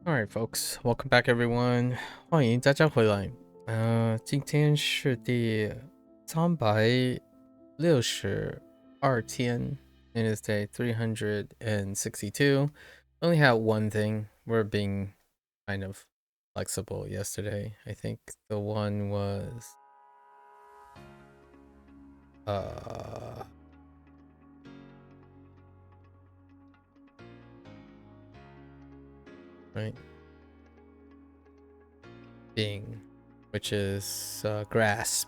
Alright, folks, welcome back, everyone. 欢迎大家回来。今天是第362天. It is day 362. Only had one thing. We're being kind of flexible yesterday. I think the one was right, being, which is grasp.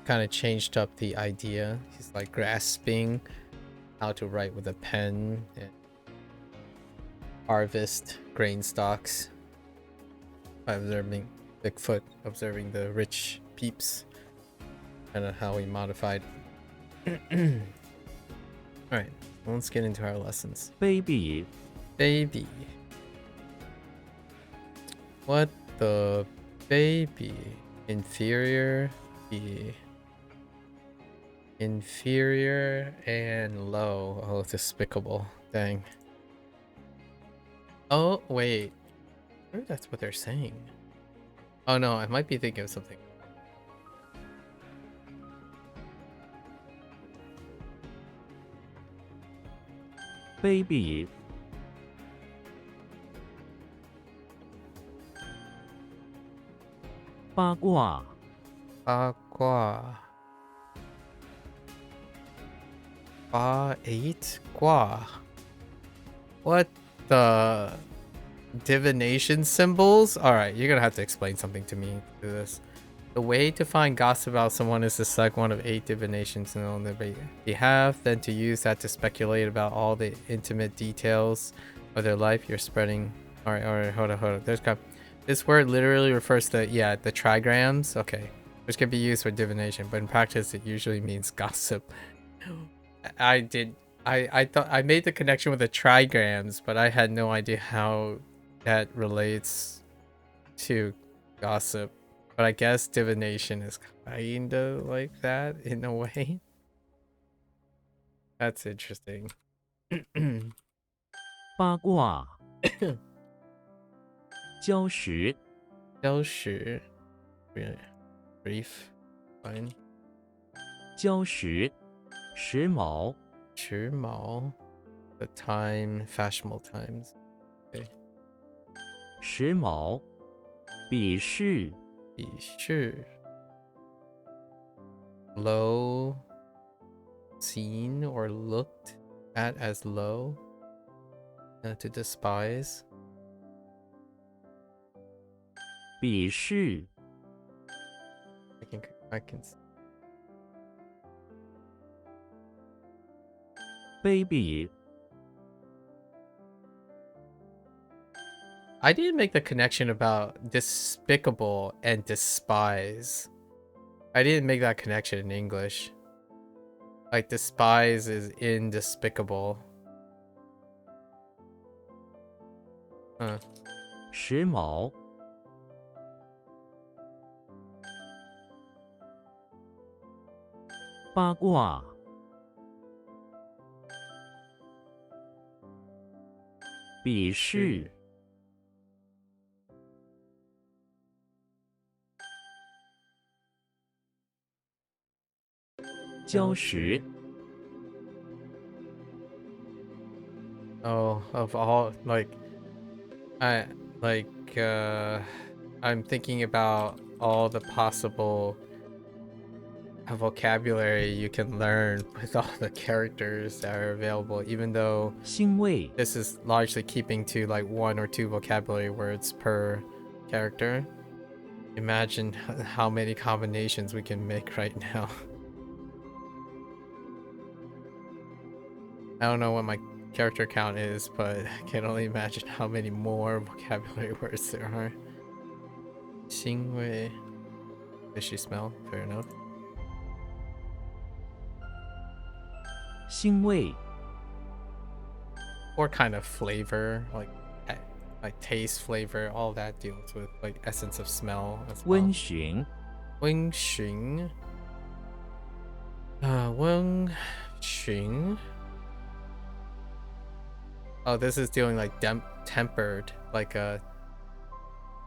Kind of changed up the idea. He's like grasping how to write with a pen and harvest grain stalks by observing Bigfoot, observing the rich peeps, kind of how we modified. Alright, let's get into our lessons. Baby. What the baby? Inferior and low. Oh, despicable. Dang. Oh, wait. Maybe that's what they're saying. Oh no, I might be thinking of something. Baby. 八卦。八卦。8 Gua. What the divination symbols? Alright, you're gonna have to explain something to me through this. The way to find gossip about someone is to select one of 8 divinations on their behalf, then to use that to speculate about all the intimate details of their life you're spreading. Alright, hold on. This word literally refers to, the trigrams, okay, which can be used for divination, but in practice it usually means gossip. I thought I made the connection with the trigrams, but I had no idea how that relates to gossip. But I guess divination is kinda like that in a way. That's interesting. 八卦。礁石。礁石 brief fine. 礁石。时髦。时髦 the time, fashionable times. Okay. 时髦。鄙视。鄙视 low, seen or looked at as low, to despise. 鄙视。I can Baby. I didn't make the connection about despicable and despise. I didn't make that connection in English. Like despise is in despicable. Huh. 时髦。八卦。鄙视。礁石。Oh, of all, I'm thinking about all the possible vocabulary you can learn with all the characters that are available, even though 欣慰。 this is largely keeping to like 1 or 2 vocabulary words per character. Imagine how many combinations we can make right now. I don't know what my character count is, but I can only imagine how many more vocabulary words there are. 欣慰 fishy smell, fair enough. 欣慰。 Or kind of flavor, like taste, flavor, all that deals with like essence of smell as well. 温驯。温驯 温驯 Oh, this is dealing like tempered, like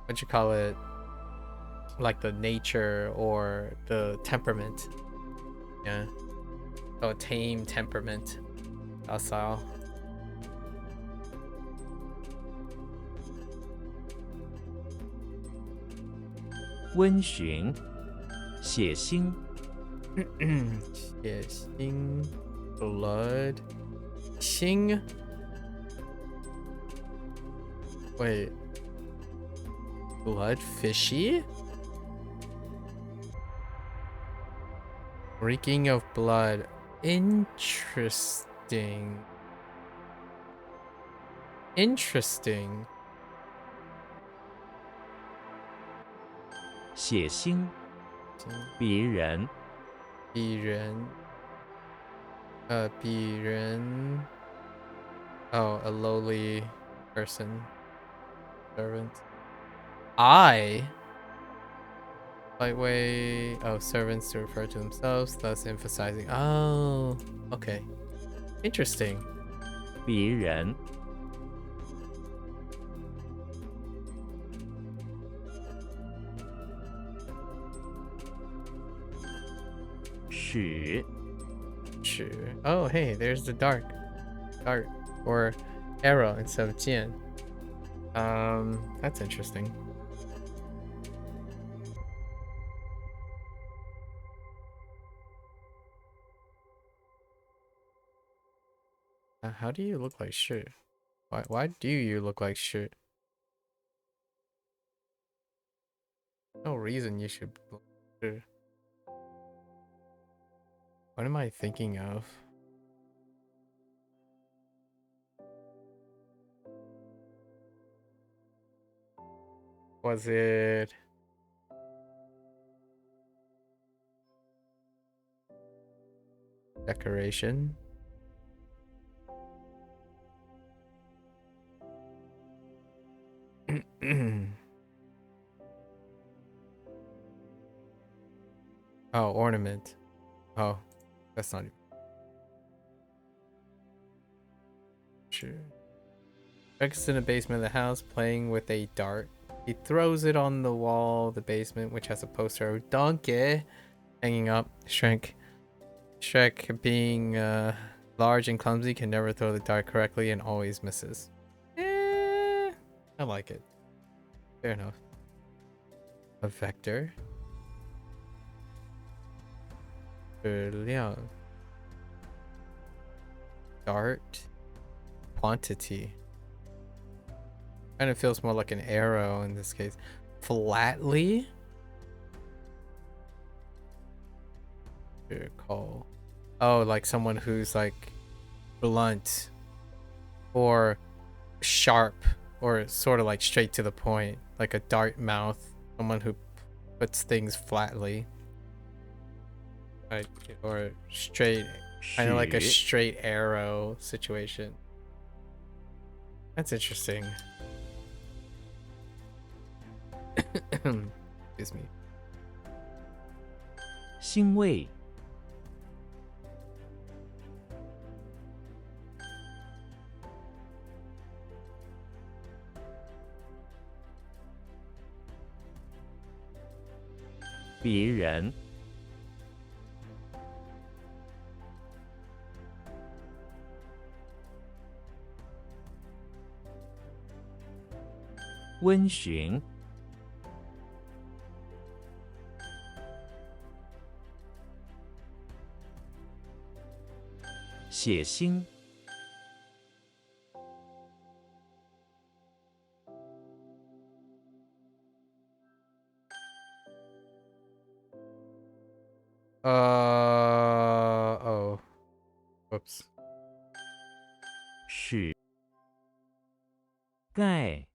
what you call it, like the nature or the temperament. Yeah. So a tame temperament. Docile. 温驯，血腥，血腥 blood 腥 wait blood fishy reeking of blood interesting 血腥，鄙人，鄙人鄙人 oh a lowly person servant I lightweight oh servants to refer to themselves thus emphasizing oh okay interesting 鄙人，使， sure oh hey there's the dart or arrow instead of jian that's interesting how do you look like shit why do you look like shit no reason you should look like shit. What am I thinking of? Was it decoration? Oh, ornament. Oh, that's not even true. Rex in the basement of the house playing with a dart. He throws it on the wall of the basement, which has a poster of Donkey hanging up. Shrek being large and clumsy can never throw the dart correctly and always misses. I like it. Fair enough. A vector. 质量 dart quantity kind of feels more like an arrow in this case. Flatly call oh like someone who's like blunt or sharp or sort of like straight to the point, like a dart mouth, someone who puts things flatly. Right, or straight, kind of like a 使， straight arrow situation. That's interesting. Excuse me. 腥味，鄙人，温驯，血腥， Oh. Whoops. 是，盖，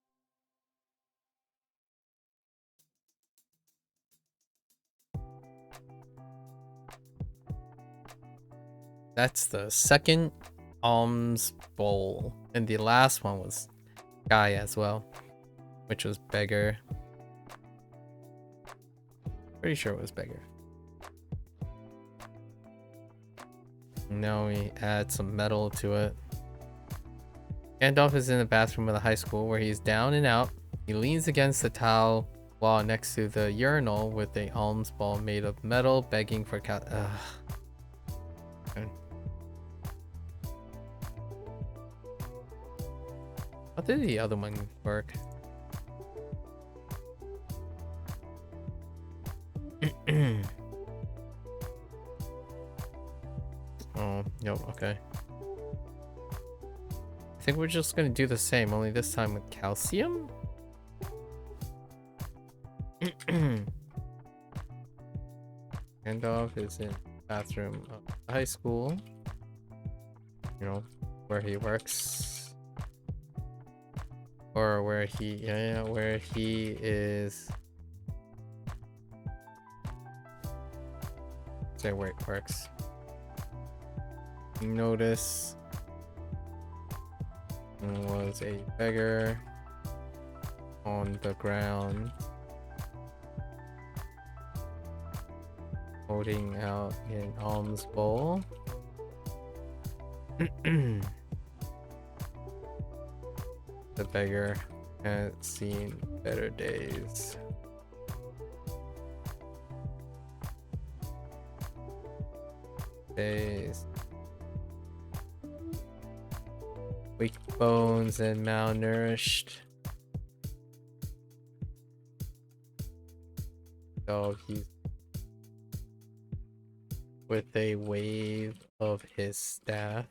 That's the second alms bowl. And the last one was guy as well, which was beggar. Pretty sure it was beggar. Now we add some metal to it. Gandalf is in the bathroom of the high school where he's down and out. He leans against the towel wall next to the urinal with a alms ball made of metal, begging for cat. Okay. How did the other one work? Oh, yep, okay. I think we're just gonna do the same, only this time with calcium? Handoff is in bathroom of high school. You know, where he works. Or where he, where he is. Say where it works. Notice was a beggar on the ground holding out an alms bowl. The beggar had seen better days. Weak bones and malnourished. So he's with a wave of his staff.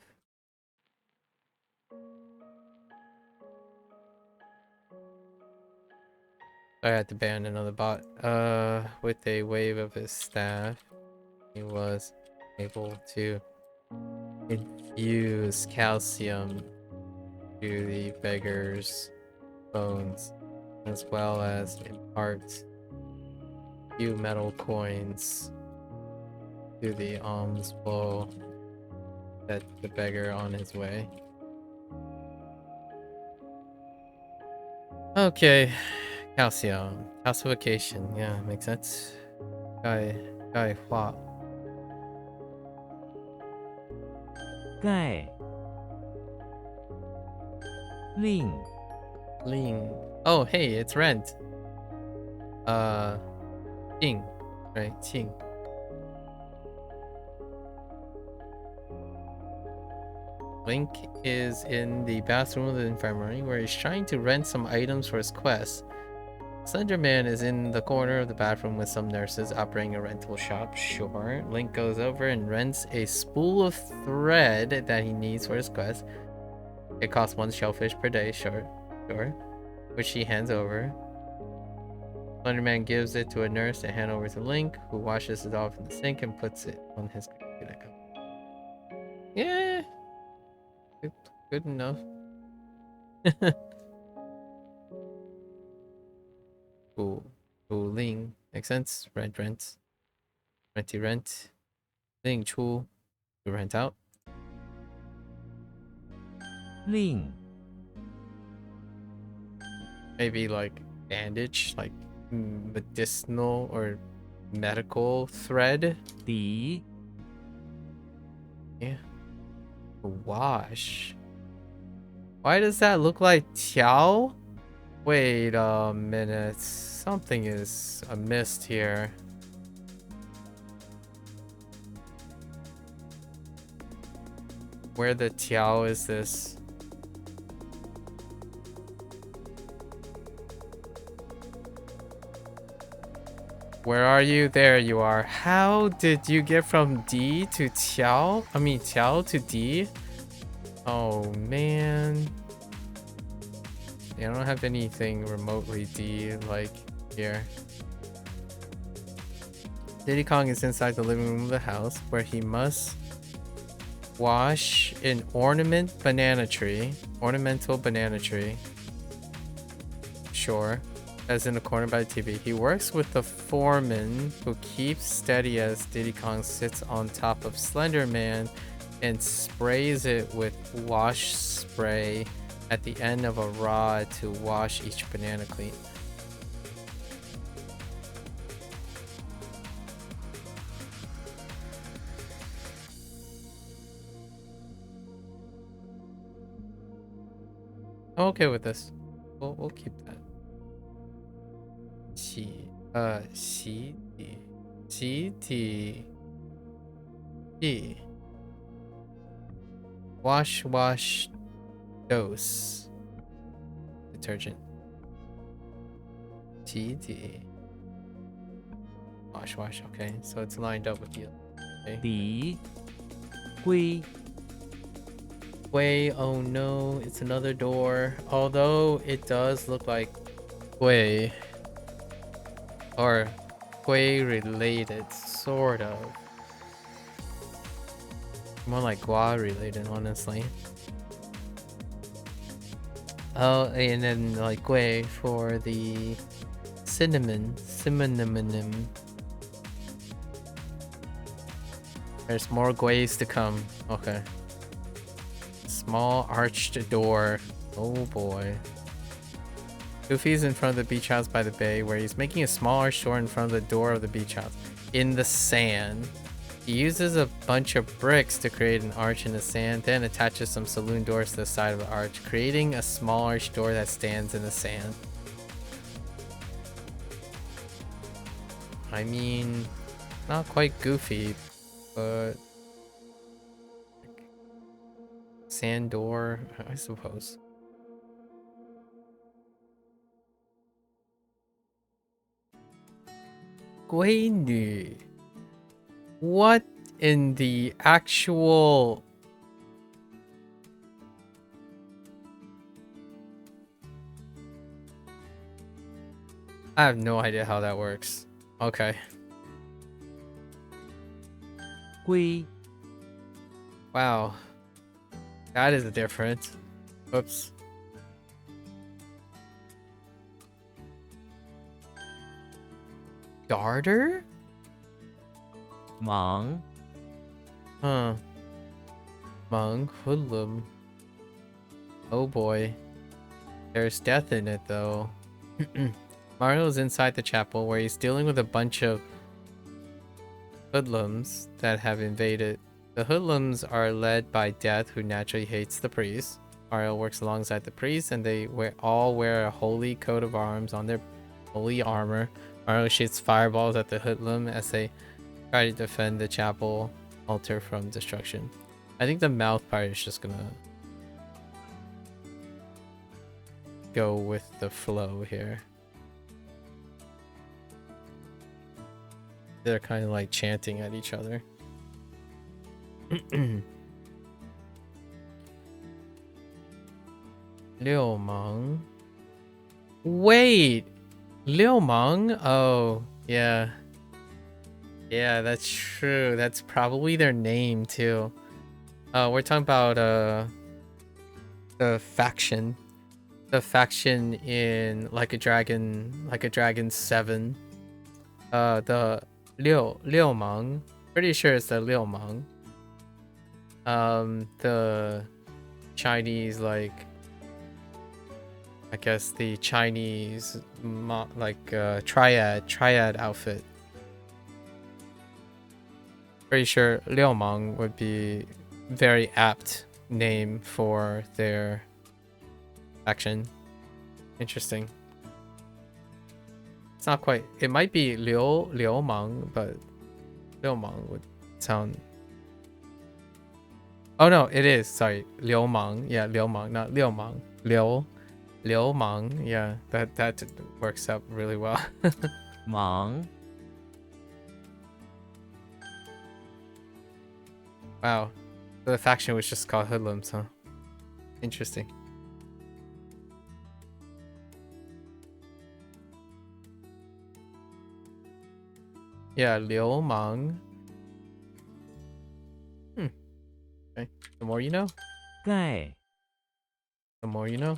I had to ban another bot. With a wave of his staff, he was able to infuse calcium to the beggar's bones, as well as impart a few metal coins to the alms bowl, set the beggar on his way. Okay, calcium, calcification, yeah, makes sense. Guy, hua. 钙、令、 Ling. Oh, hey, it's Rent. Qing, right? Qing. Link is in the bathroom of the infirmary where he's trying to rent some items for his quest. Slender Man is in the corner of the bathroom with some nurses operating a rental shop. Sure. Link goes over and rents a spool of thread that he needs for his quest. It costs 1 shellfish per day, sure, which he hands over. Slender Man gives it to a nurse to hand over to Link, who washes it off in the sink and puts it on his computer. Yeah, good enough. Cool. Ling makes sense. Rent, renty, rent. Ling Chu to rent out. 令、 Maybe like bandage, like medicinal or medical thread. 底、 Yeah. Wash. Why does that look like Tiao? Wait a minute. Something is amiss here. Where the Tiao is this? Where are you? There you are. How did you get from D to Tiao? I mean, Tiao to D? Oh, man. Yeah, I don't have anything remotely D like here. Diddy Kong is inside the living room of the house where he must wash an ornamental banana tree. Sure. As in the corner by the TV. He works with the foreman who keeps steady as Diddy Kong sits on top of Slender Man and sprays it with wash spray at the end of a rod to wash each banana clean. I'm okay with this. We'll keep that. 洗体液 wash dose detergent 洗体 wash. Okay, so it's lined up with you. Okay. 敌归 Gui, oh no, it's another door. Although it does look like Gui or Gui related, sort of. More like Gua related, honestly. Oh, and then like Gui for the cinnamon. There's more Guis to come. Okay. Small arched door. Oh boy. Goofy's in front of the beach house by the bay, where he's making a small arched door in front of the door of the beach house. In the sand. He uses a bunch of bricks to create an arch in the sand, then attaches some saloon doors to the side of the arch, creating a small arched door that stands in the sand. I mean, not quite goofy, but sand door, I suppose. Guinu. What in the actual... I have no idea how that works. Okay. 归 Wow. That is different. Oops. Darter? 忙 Huh. Mung hoodlum. Oh boy. There's death in it though. Mario's inside the chapel where he's dealing with a bunch of hoodlums that have invaded. The hoodlums are led by Death, who naturally hates the priest. Mario works alongside the priest, and they all wear a holy coat of arms on their holy armor. Mario shoots fireballs at the hoodlum as they try to defend the chapel altar from destruction. I think the mouth part is just gonna go with the flow here. They're kind of like chanting at each other. Liu Meng. Wait! Liu Meng? Oh, yeah. Yeah, that's true. That's probably their name too. We're talking about the faction. The faction in Like a Dragon 7. The Liu Meng. Pretty sure it's the Liu Meng. The Chinese, like, I guess the Chinese triad outfit. Pretty sure Liu Meng would be very apt name for their faction. Interesting. It's not quite. It might be Liu Meng, but Liu Meng would sound. Oh no, it is. Sorry, Liu Meng. Yeah, Liu Meng, not Liu Meng. Liu Meng. Yeah, that works out really well. 忙 Wow, the faction was just called hoodlums, huh? Interesting. Yeah, Liu Meng. Okay, the more you know. 盖 The more you know.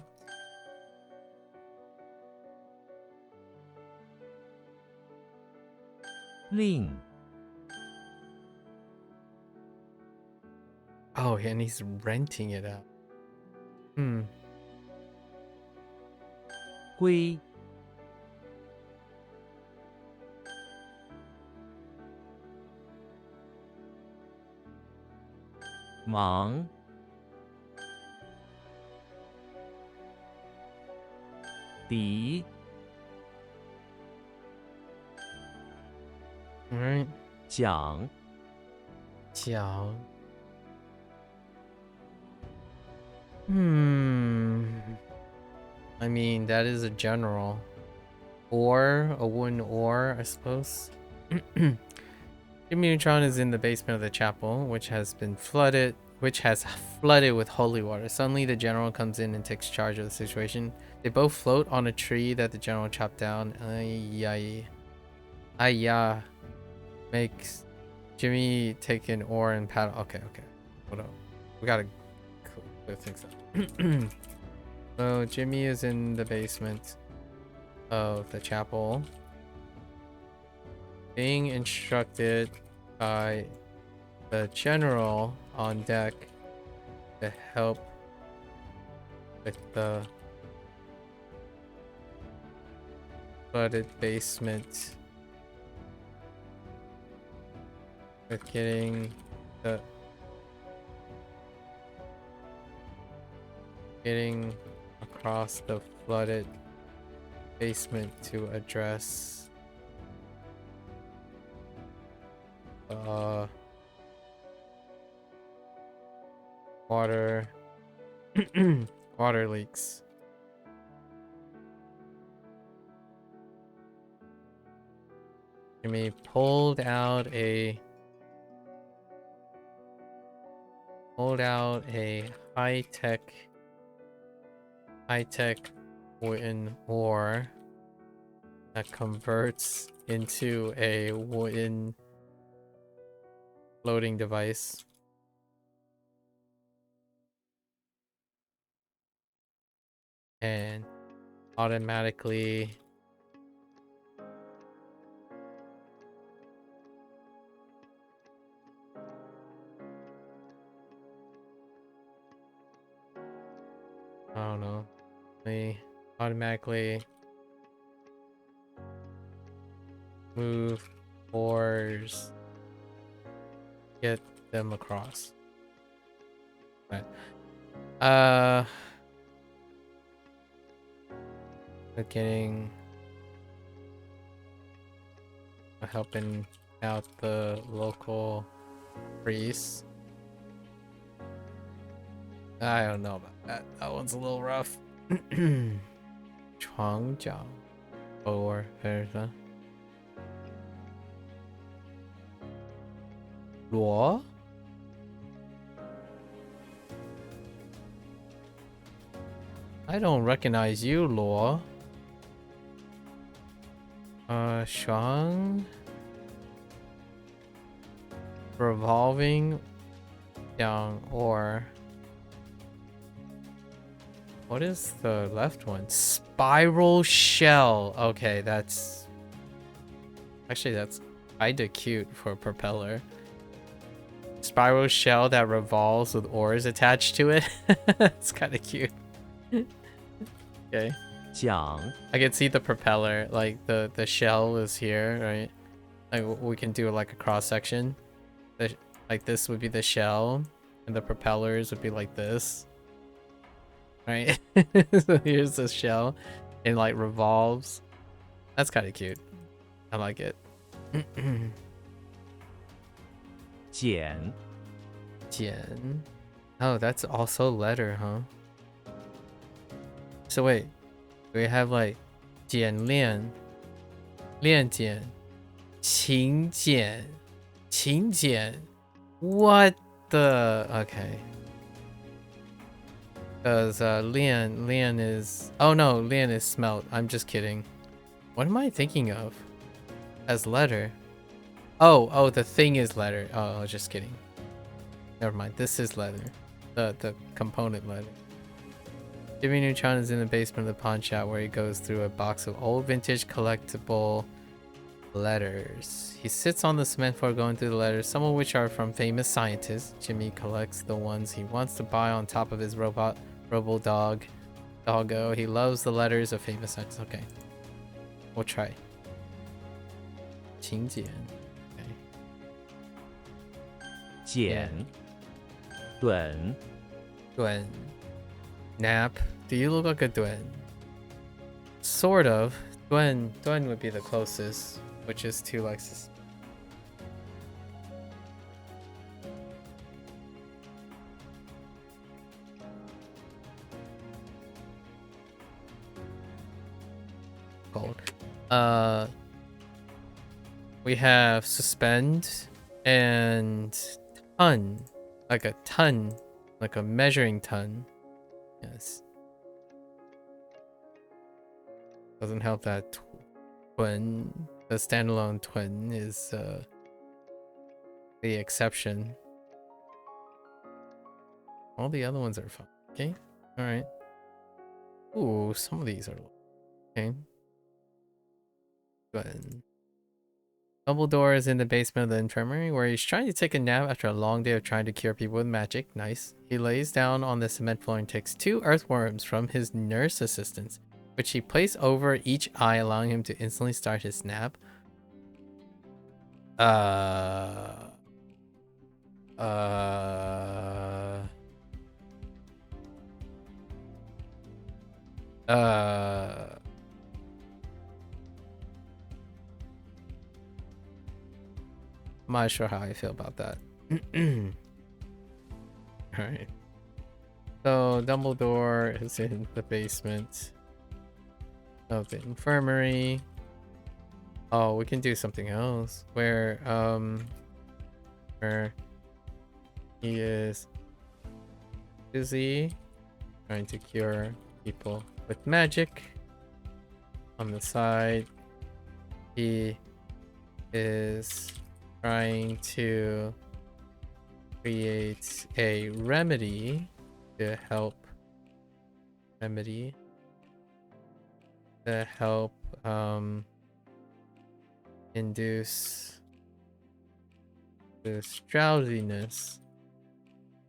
令 Oh, and he's renting it out. Hmm. 归 忙 敌 Alright. 讲 Jiao. I mean, that is a general. Or, a wooden oar, I suppose. Jimmy Neutron is in the basement of the chapel, which has flooded with holy water. Suddenly, the general comes in and takes charge of the situation. They both float on a tree that the general chopped down. Ayya. Makes Jimmy take an oar and paddle. Okay. Hold on. We gotta clear things up. So, Jimmy is in the basement of the chapel, being instructed by the general on deck to help with the flooded basement, with getting across the flooded basement to address water water leaks. Jimmy pulled out a high-tech wooden oar that converts into a wooden floating device. And automatically I don't know. They automatically move oars, get them across. Right. Helping out the local priests. I don't know about that. That one's a little rough. 床脚 or versa. 罗 I don't recognize you, Luo. Shuang. Revolving down or what is the left one? Spiral shell. Okay, that's kinda cute for a propeller. Spiral shell that revolves with oars attached to it. It's kind of cute. Okay. 讲 I can see the propeller, like the shell is here, right? Like we can do like a cross section. Like this would be the shell, and the propellers would be like this, right? So here's the shell, and like revolves. That's kind of cute. I like it. 剪 Jian. Oh, that's also letter, huh? So wait, we have like 简练, 练简, 勤简, 勤简. What the? Okay. Because lian is... Oh no, lian is smelt. I'm just kidding. What am I thinking of as letter? Oh, the thing is letter. Oh, I was just kidding. Never mind. This is letter. The component letter. Jimmy Neutron is in the basement of the pawn shop where he goes through a box of old vintage collectible letters. He sits on the cement floor going through the letters, some of which are from famous scientists. Jimmy collects the ones he wants to buy on top of his doggo. He loves the letters of famous scientists. Okay. We'll try. 勤俭. Okay. 剪短 Duen. Nap. Do you look like a Duen? Sort of. Duen would be the closest, which is to like called. We have suspend and ton, like a ton, like a measuring ton. Yes. Doesn't help that twin, the standalone twin is the exception. All the other ones are fine. Okay. All right. Ooh, some of these are okay. Twin. Dumbledore is in the basement of the infirmary where he's trying to take a nap after a long day of trying to cure people with magic. Nice. He lays down on the cement floor and takes 2 earthworms from his nurse assistants, which he placed over each eye, allowing him to instantly start his nap. Uh, I'm not sure how I feel about that. Alright. So Dumbledore is in the basement of the infirmary. Oh, we can do something else where he is busy trying to cure people with magic. On the side, he is trying to create a remedy to help induce this drowsiness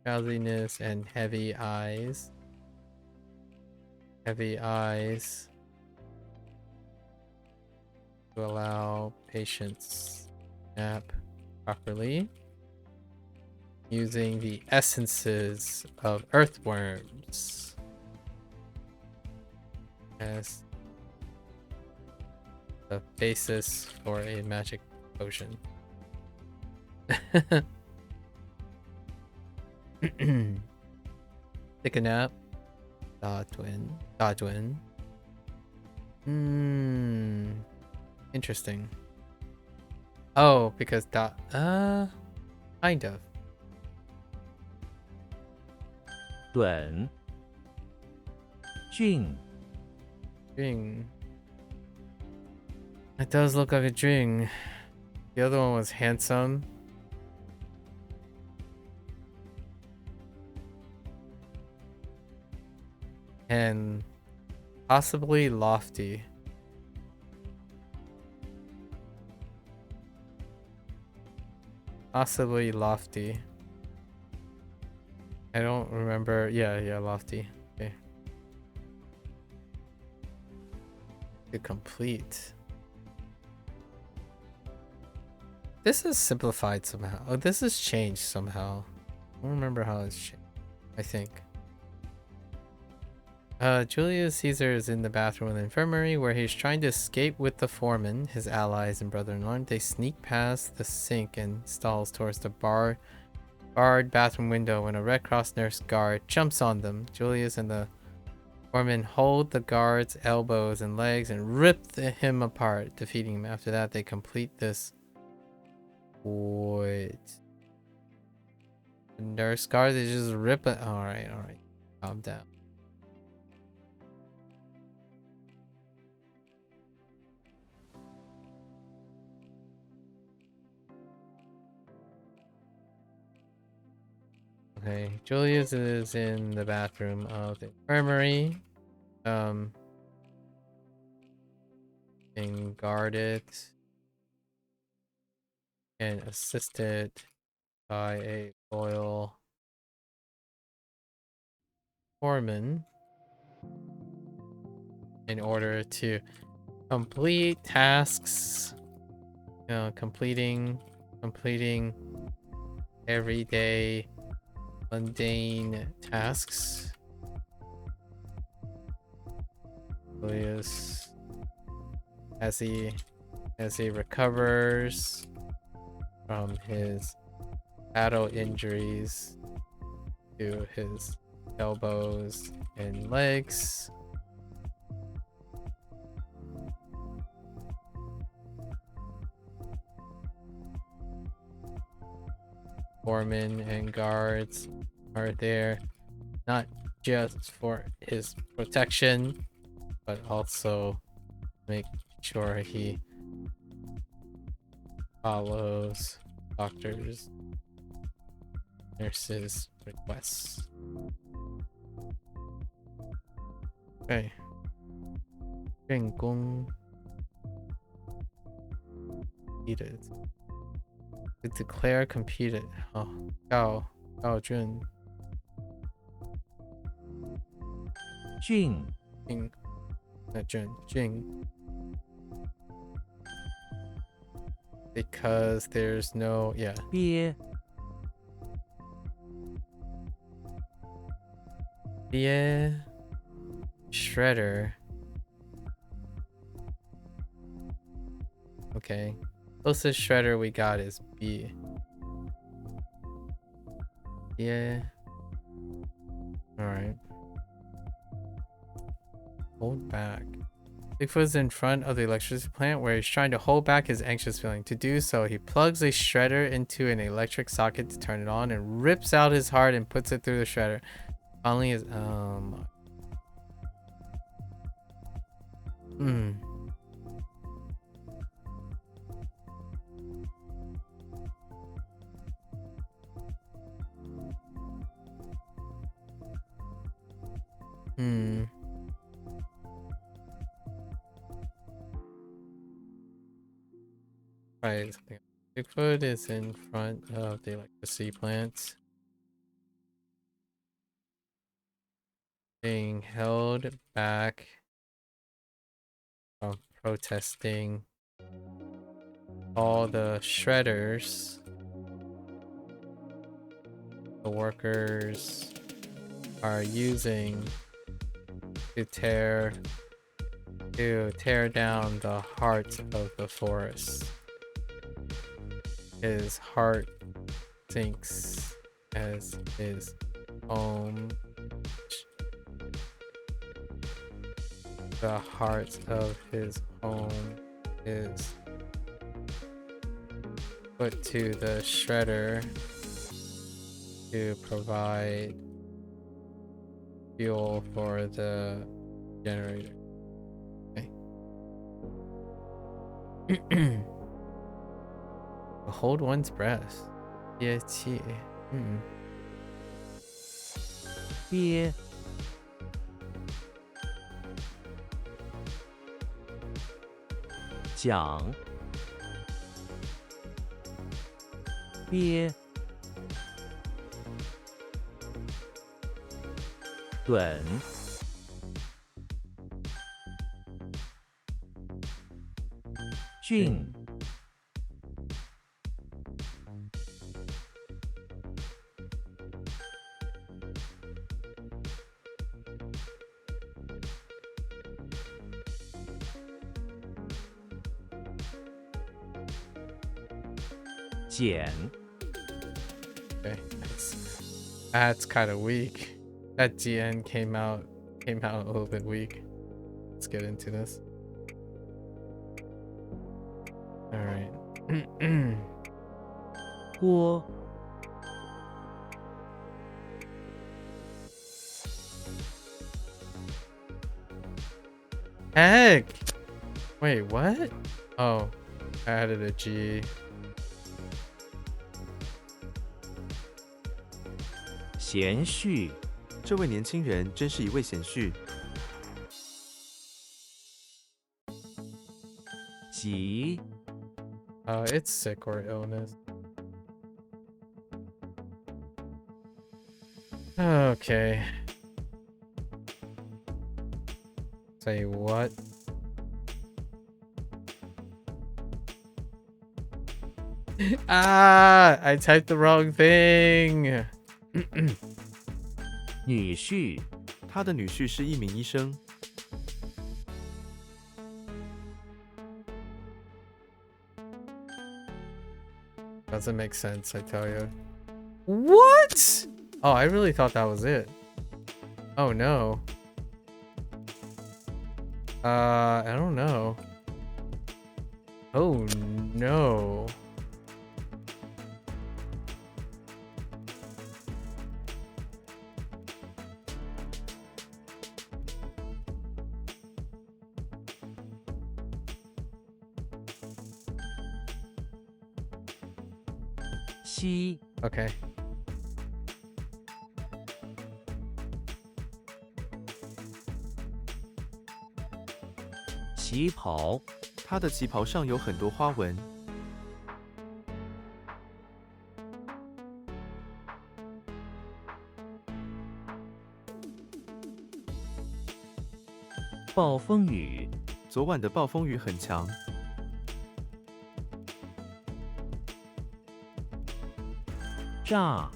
and heavy eyes to allow patients nap properly using the essences of earthworms as the basis for a magic potion. Take a nap. Godwin. Interesting. Oh, because kind of. 短俊 Dring. It does look like a dring. The other one was handsome. And possibly lofty. Possibly lofty. I don't remember. Yeah, lofty. Okay. To complete. This is simplified somehow. Oh, this is changed somehow. I don't remember how it's changed. I think. Julius Caesar is in the bathroom of the infirmary where he's trying to escape with the foreman, his allies and brother-in-law. They sneak past the sink and stalls towards the barred bathroom window when a Red Cross nurse guard jumps on them. Julius and the foreman hold the guard's elbows and legs and rip him apart, defeating him. After that, they complete this. Wait. The nurse guard, they just rip it. Alright. Calm down. Okay, Julius is in the bathroom of the infirmary. Being guarded and assisted by a loyal foreman in order to complete tasks. You know, completing everyday mundane tasks. Julius, as he recovers from his battle injuries to his elbows and legs, foremen and guards are there not just for his protection, but also make sure he follows doctors, nurses' requests. Okay. 任工 competed. To declare competed. Oh, Gao Jun. 俊 Jing. Not Jun. Jing. Because there's no, yeah. 鳖 Yeah. Shredder. Okay. Closest shredder we got is B. Yeah. Alright. Hold back. Bigfoot's in front of the electricity plant where he's trying to hold back his anxious feeling. To do so, he plugs a shredder into an electric socket to turn it on and rips out his heart and puts it through the shredder. Finally his Right. Bigfoot is in front of the electricity plant, being held back from protesting. All the shredders, the workers are using to tear down the heart of the forest. His heart sinks as his home. The heart of his home is put to the shredder to provide fuel for the generator. Okay. Hold one's breath. Yeah, 鳖 讲 鳖 短 俊 简 Okay, that's kind of weak. That GN came out a little bit weak. Let's get into this. All right. 郭 Heck! Wait, what? Oh, I added a G. 贤婿 这位年轻人真是一位贤婿。吉 It's sick or illness. Okay. Say what? I typed the wrong thing. 女婿 他的女婿是一名医生。 Doesn't make sense, I tell you. What? Oh, I really thought that was it. Oh no. I don't know. Oh no. 西 Okay. 旗袍她的旗袍上有很多花纹。暴风雨昨晚的暴风雨很强。炸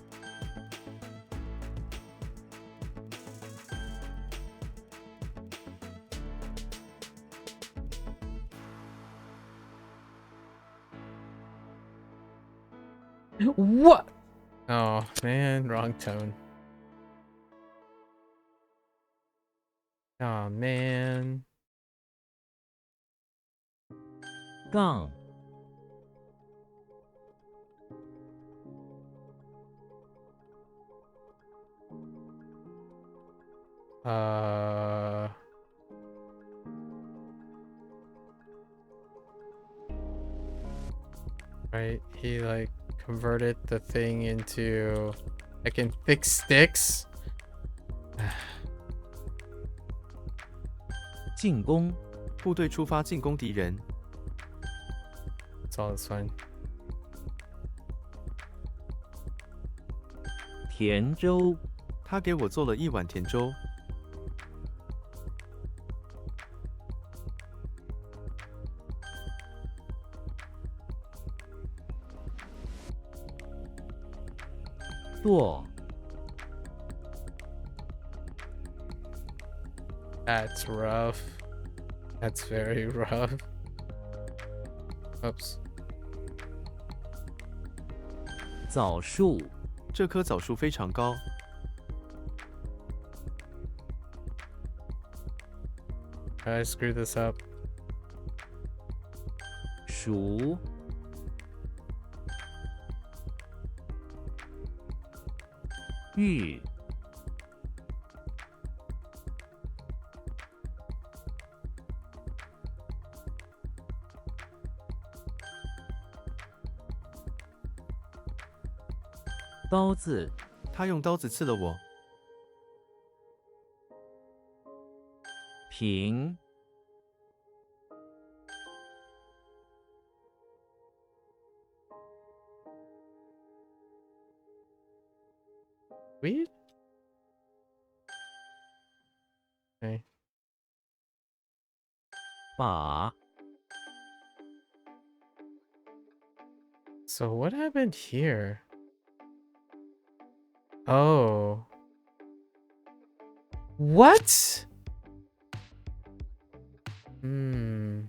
What? Oh man, wrong tone. Oh man. 杠 Uh. Right, he like converted the thing into I can fix sticks. 进攻部队出发进攻敌人。 That's all it's fine. 甜粥他给我做了一碗甜粥。剁 That's rough. That's very rough. Oops. 枣树这棵枣树非常高。 I screwed this up. 薯玉刀子他用刀子刺了我。平 Weed? Okay. 把 So what happened here? Oh. What? Hmm.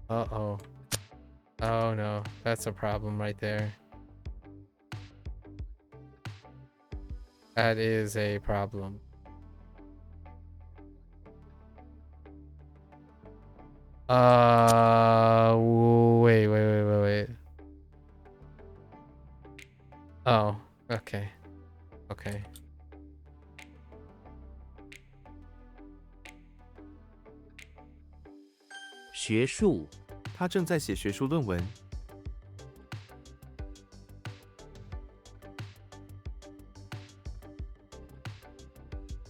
Uh-oh. Oh no, that's a problem right there. That is a problem. Wait. Oh, okay. Okay. 学术他正在写学术论文。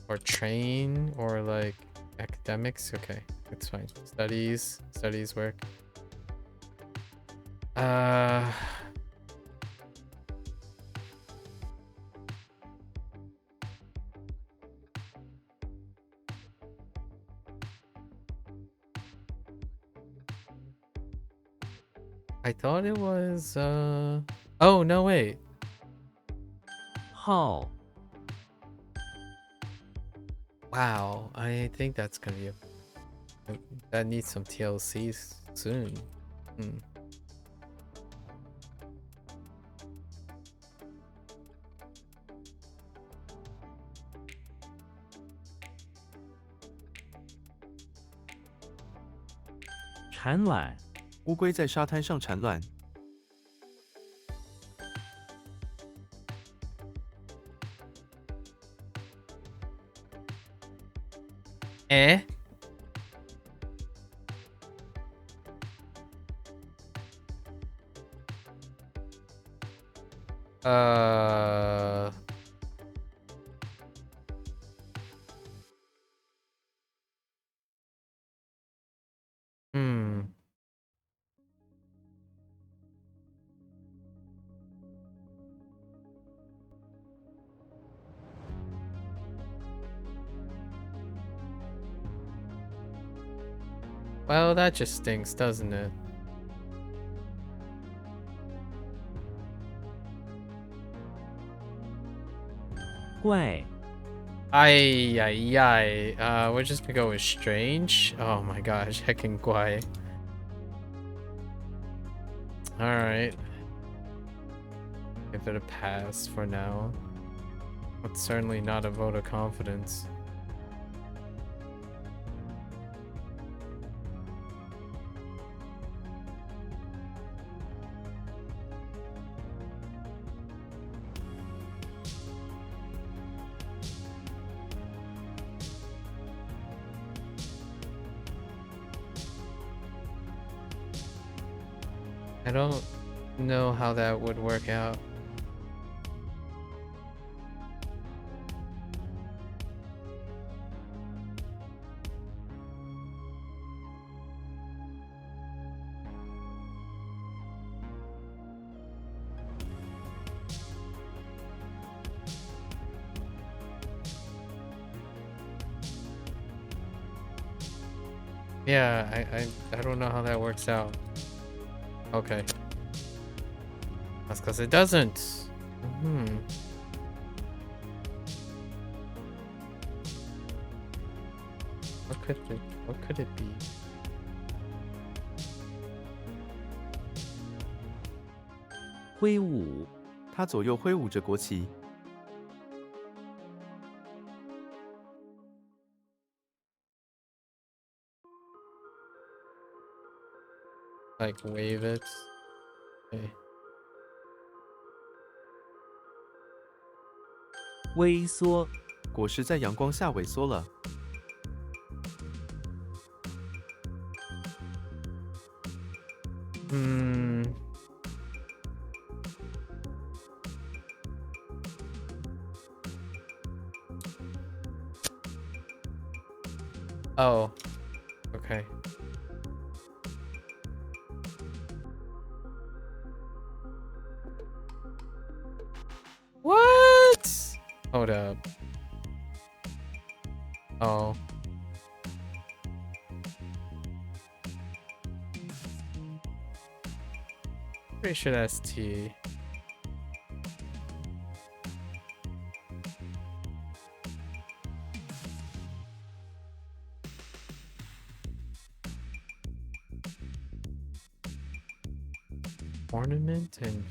Or train or like academics. Okay, it's fine. Studies work. I thought it was oh no, wait. 号 Wow, I think that's gonna be that needs some TLCs soon. Hmm. "产卵乌龟在沙滩上产卵。 Eh? Uh. Hmm. Well, that just stinks, doesn't it?怪 We're just gonna go with strange. Oh my gosh, heckin' guai. Alright. Give it a pass for now. But certainly not a vote of confidence. I don't know how that would work out. Yeah, I don't know how that works out. Okay. That's because it doesn't. Hmm. What could it be? 挥舞 他左右挥舞着国旗。 Like wave it. Okay. 微缩 果实在阳光下萎缩了。 Hmm. Oh. Okay. What? Hold up. Oh. Pretty sure that's T. Ornament and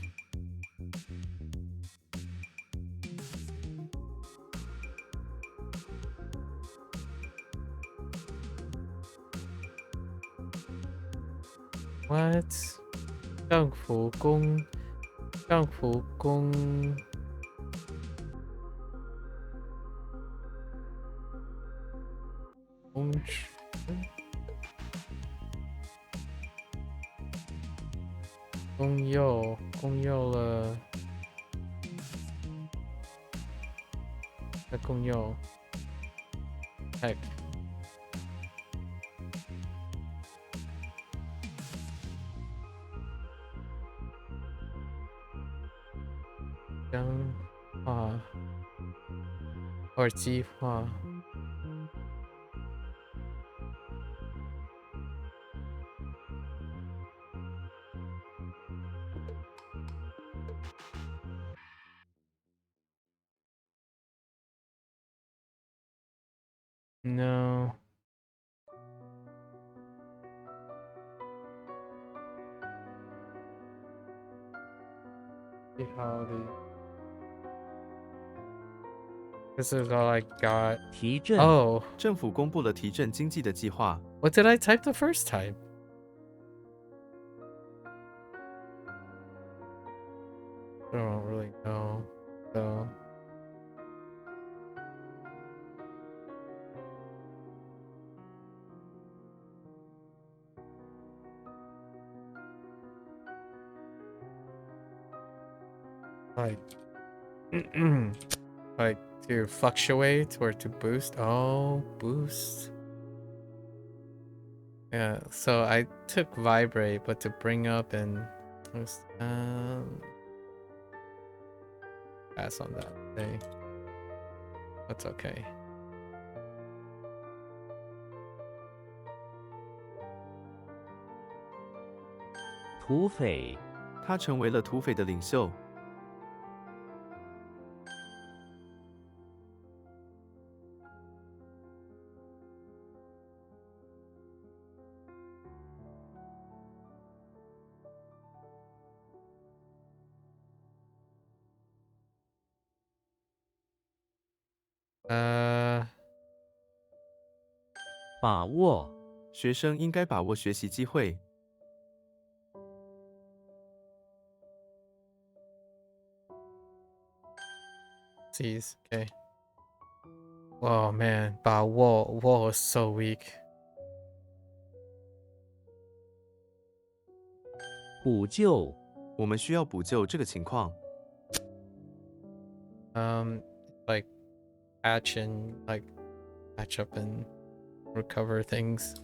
what? 丈夫宫，丈夫宫，公主，公幼了，再公幼，heck。 僵化，耳机化。No. Howdy. This is all I got. 提振 Oh, 政府公布了提振经济的计划。 what did I type the first time? I don't really know. So. Like, like to fluctuate or to boost. Oh, boost. Yeah, so I took vibrate, but to bring up and boost, pass on that. Okay. That's okay. 土匪、他成为了土匪的领袖。把握、学生应该把握学习机会。 Seize. Okay. Oh man, but wall is so weak. 补救、我们需要补救这个情况。 Like patch and like patch up and recover things.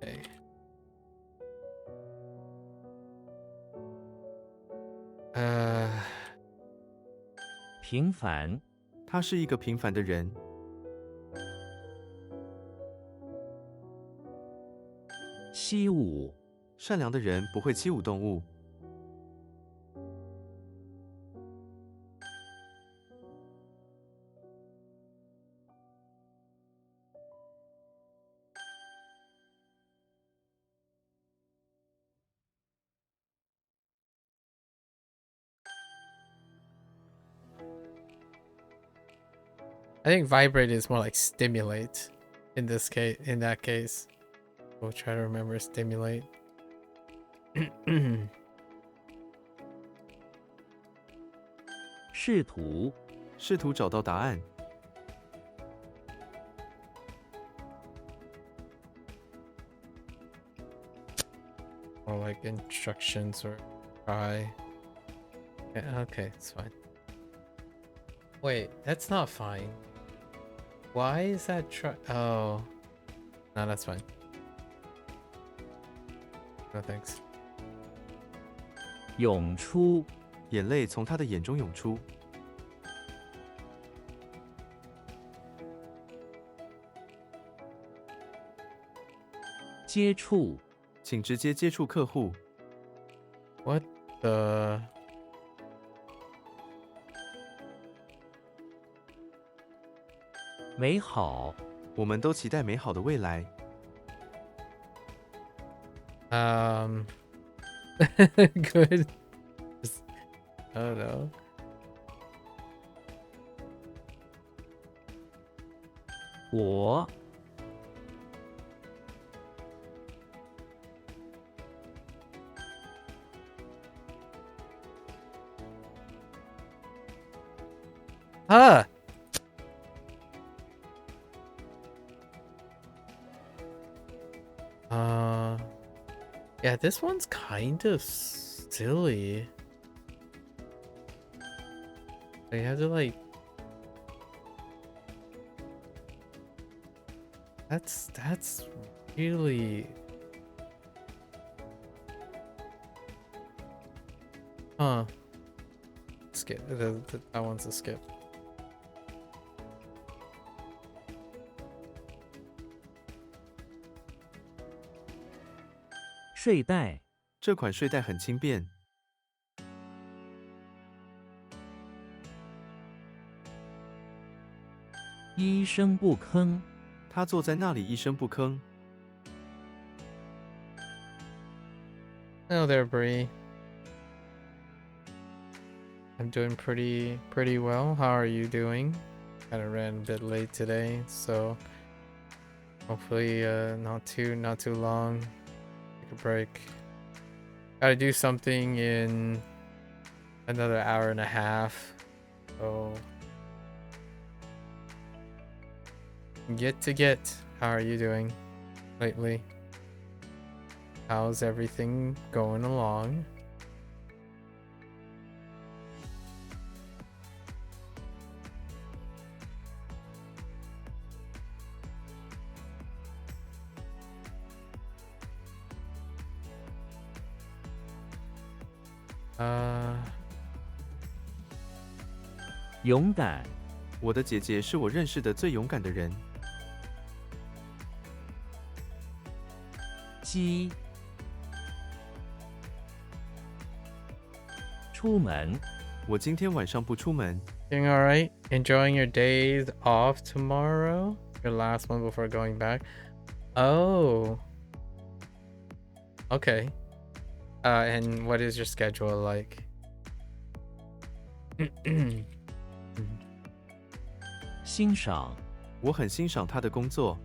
Okay. 平凡、他是一个平凡的人。 欺侮、善良的人不会欺侮动物。 I think vibrate is more like stimulate in this case. In that case, we'll try to remember stimulate. 试图、试图找到答案。 Or like instructions or try. Yeah, okay, it's fine. Wait, that's not fine. Why is that try? Oh, no, that's fine. No thanks. 涌出、眼泪从他的眼中涌出。 接触、请直接接触客户。 What the? 美好、我们都期待美好的未来。 Good. Just, I don't know. 我、Ah. Yeah, this one's kind of silly. You have to like. That's really. Huh. Skip. That one's a skip. 睡袋、这款睡袋很轻便。 一声不吭、他坐在那里一声不吭。 Hello there, Bree. I'm doing pretty well. How are you doing? Kind of ran a bit late today, so hopefully not too long. Take a break. Gotta do something in another hour and a half. So get. How are you doing lately? How's everything going along? 勇敢，我的姐姐是我认识的最勇敢的人。鸡，出门，我今天晚上不出门。 Doing all right? Enjoying your days off tomorrow? Your last one before going back? Oh. Okay. And what is your schedule like? 欣赏，我很欣赏她的工作。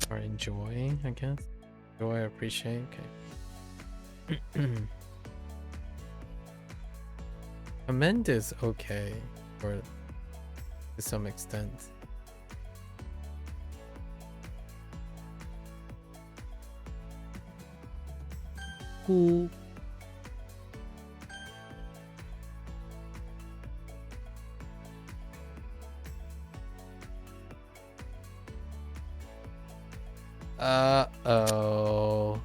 Or enjoy, I guess. Enjoy, appreciate. Okay. Commend is okay, or to some extent. 估，Uh-oh.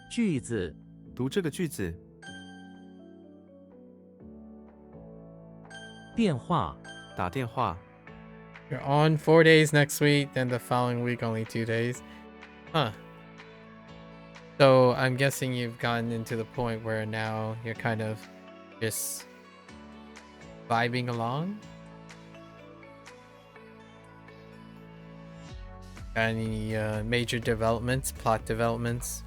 句子，读这个句子。电话，打电话。 You're on 4 days next week, then the following week only 2 days. Huh. So I'm guessing you've gotten into the point where now you're kind of just vibing along? Any major developments, plot developments?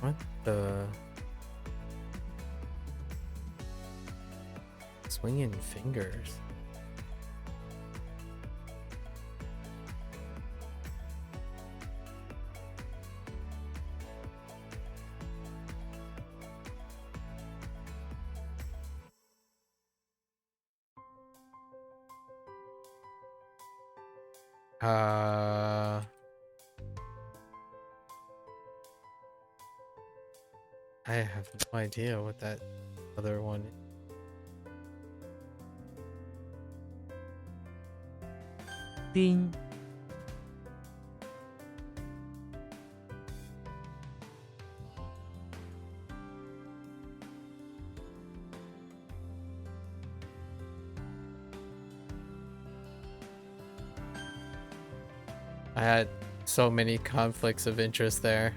What the? Swinging fingers. I have no idea what that other one is. Ding. I had so many conflicts of interest there.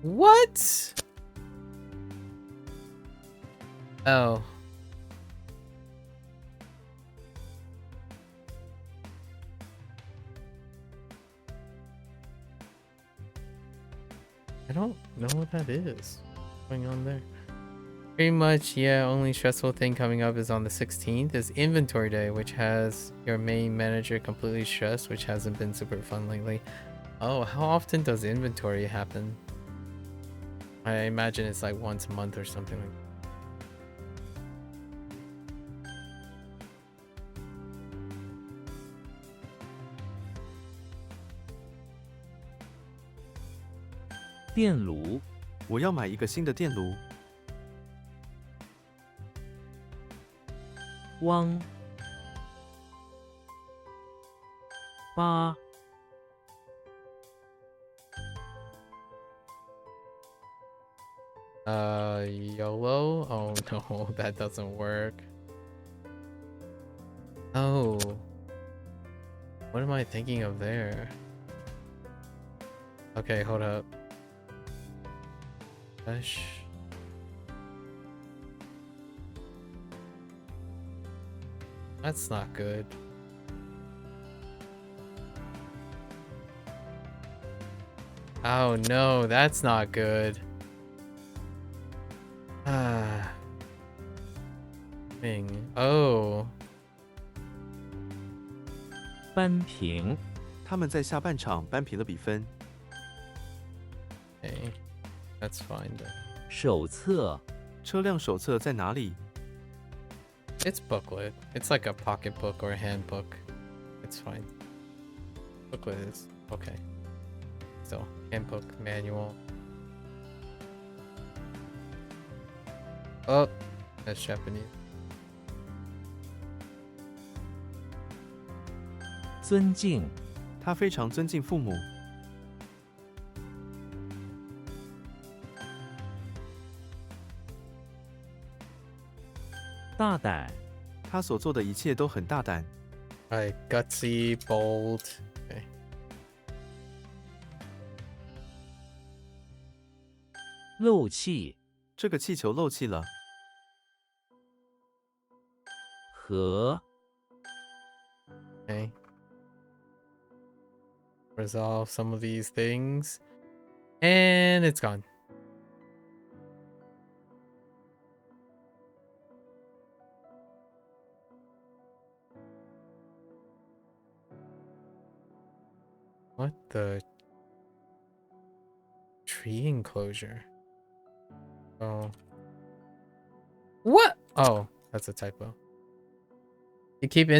What? Oh. I don't know what that is. What's going on there? Pretty much, yeah, only stressful thing coming up is on the 16th is inventory day, which has your main manager completely stressed, which hasn't been super fun lately. Oh, how often does inventory happen? I imagine it's like once a month or something like that. Dian lu. 我要买一个新的电炉。汪。八。YOLO? Oh no, that doesn't work. Oh. What am I thinking of there? Okay, hold up. Gosh. That's not good. Oh no, that's not good. Ah. Dang. Oh. 扳平。他们在下半场扳平了比分。 Okay. That's fine then. 手册。车辆手册在哪里？ It's booklet. It's like a pocketbook or a handbook. It's fine. Booklet is okay. So, handbook, manual. Oh, that's Japanese. 尊敬、他非常尊敬父母，大胆、他所做的一切都很大胆， Alright, gutsy, bold. Okay. 漏气、这个气球漏气了，和、 Okay. Resolve some of these things. And it's gone. What the? Tree enclosure. Oh. What? Oh, that's a typo. You keep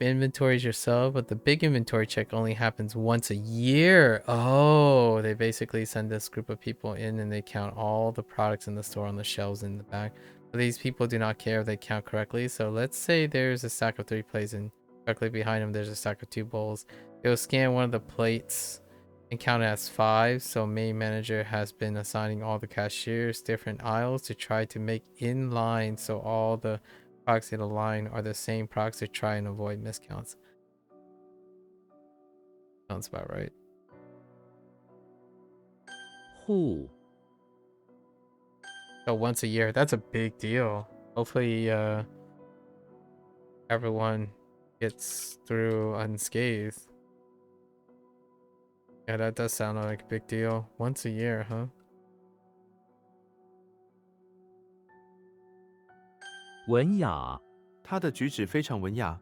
inventories yourself, but the big inventory check only happens once a year. Oh, they basically send this group of people in and they count all the products in the store on the shelves in the back. But these people do not care if they count correctly. So let's say there's a stack of 3 plates and directly behind them there's a stack of 2 bowls. It will scan one of the plates and count it as 5. So main manager has been assigning all the cashiers different aisles to try to make in line so all the products in the line are the same products to try and avoid miscounts. Sounds about right. 户、 So once a year, that's a big deal. Hopefully, everyone gets through unscathed. Yeah, that does sound like a big deal. Once a year, huh? 文雅、他的举止非常文雅，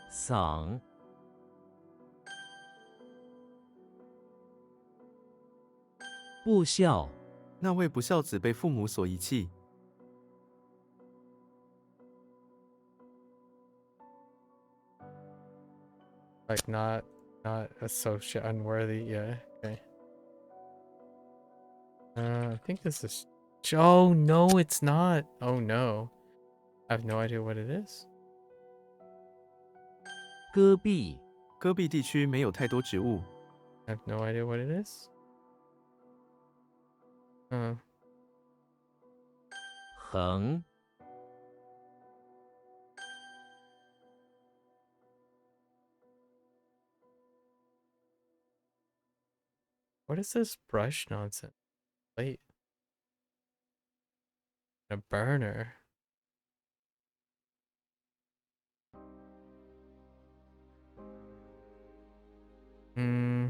嗓、不孝、那位不孝子被父母所遗弃， Like not associate unworthy. Yeah. Okay. I think this is. Oh no, it's not. Oh no, I have no idea what it is. 戈壁、戈壁地区没有太多植物， I have no idea what it is. 横、 What is this brush nonsense? Wait. A burner. Hmm.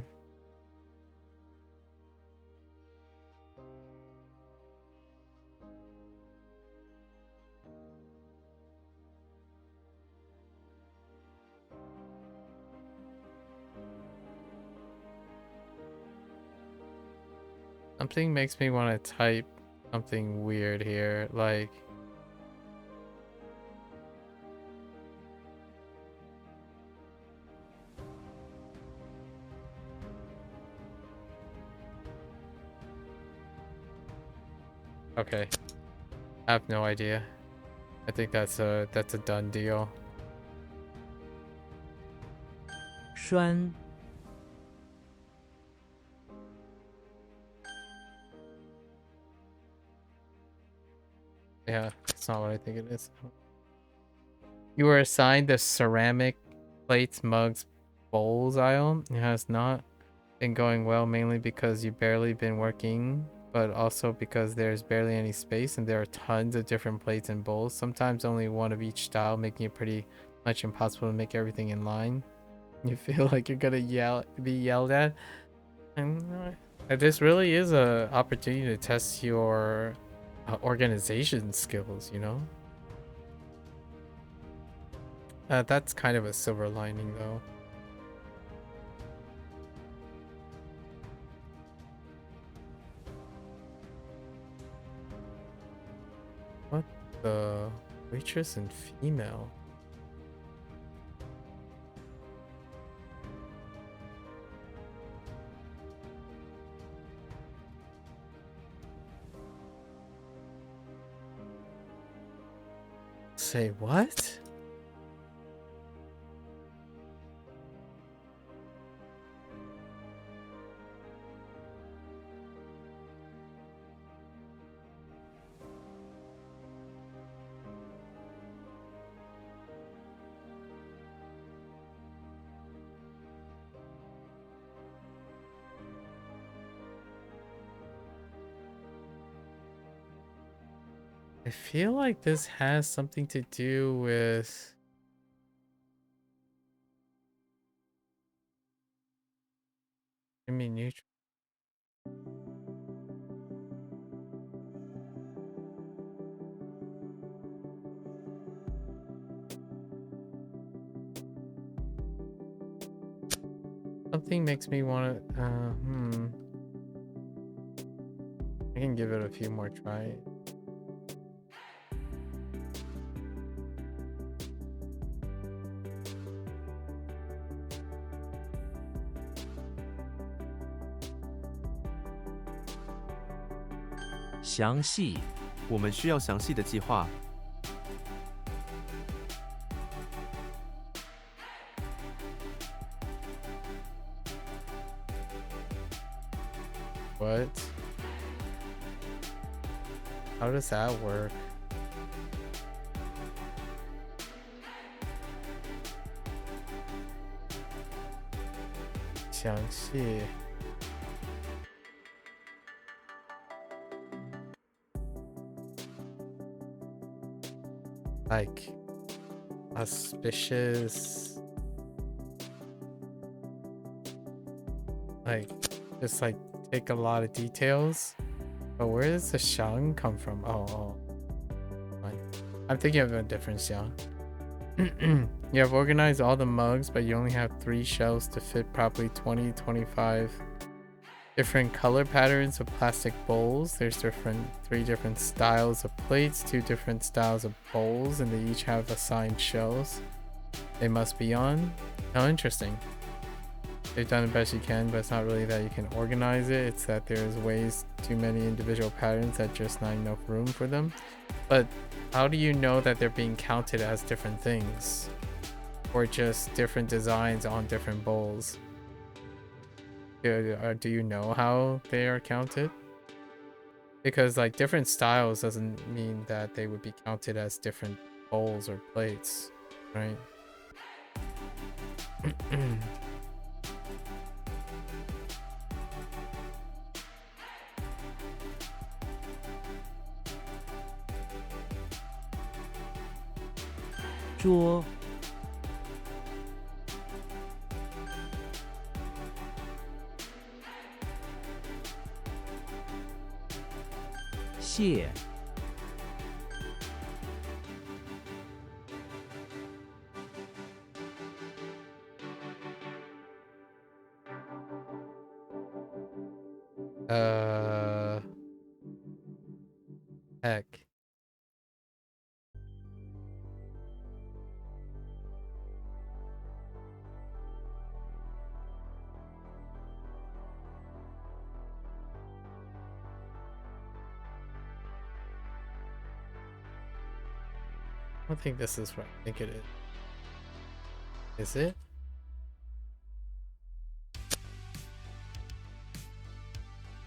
Something makes me want to type something weird here, like okay. I have no idea. I think that's a done deal. 栓、 Yeah, that's not what I think it is. You were assigned the ceramic plates, mugs, bowls aisle. It has not been going well, mainly because you've barely been working, but also because there's barely any space and there are tons of different plates and bowls, sometimes only one of each style, making it pretty much impossible to make everything in line. You feel like you're gonna be yelled at. And this really is a opportunity to test your organization skills, you know? That's kind of a silver lining, though. the waitress and female. Say what? I feel like this has something to do with neutral. Something makes me want to. I can give it a few more tries.详细，我们需要详细的计划。What? How does that work? Xiangxi. Like auspicious, like just like take a lot of details. But where does the Xiang come from? Oh, fine. I'm thinking of a different Xiang. You have organized all the mugs, but you only have 3 shelves to fit properly 25 different color patterns of plastic bowls. There's 3 different styles of plates, 2 different styles of bowls, and they each have assigned shelves they must be on. Oh, interesting. They've done the best you can, but it's not really that you can organize it. It's that there's ways, too many individual patterns that just not enough room for them. But how do you know that they're being counted as different things? Or just different designs on different bowls? Do you know how they are counted? Because like different styles doesn't mean that they would be counted as different bowls or plates, right?桌，蟹，Heck. I don't think this is what I think it is. Is it?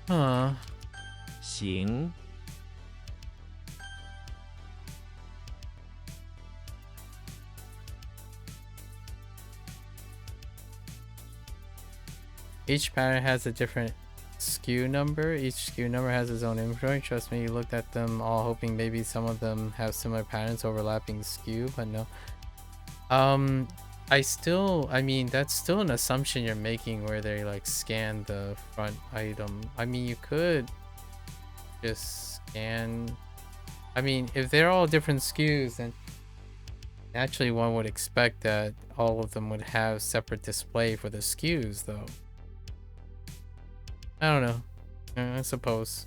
Huh. 行， Each pattern has a different SKU number. Each SKU number has its own inventory. Trust me, you looked at them all hoping maybe some of them have similar patterns overlapping SKU, but no. I mean, that's still an assumption you're making where they like scan the front item. I mean, you could just scan. I mean, if they're all different SKUs, then naturally one would expect that all of them would have separate display for the SKUs, though. I don't know. I suppose.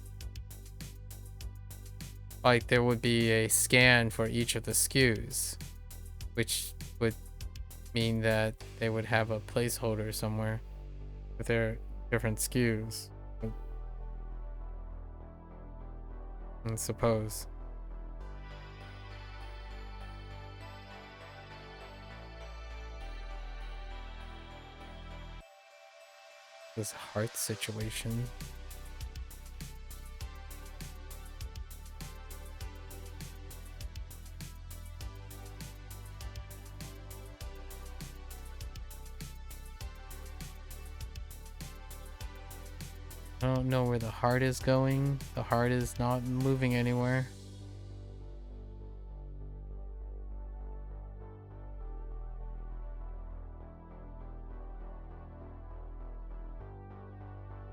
like there would be a scan for each of the SKUs, which would mean that they would have a placeholder somewhere with their different SKUs. I suppose. This heart situation. I don't know where the heart is going. The heart is not moving anywhere.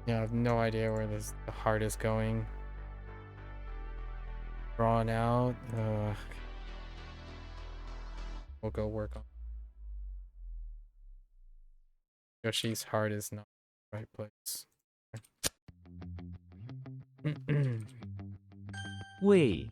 Yeah, I have no idea where the heart is going. Drawn out. We'll go work on. Yoshi's heart is not the right place. 胃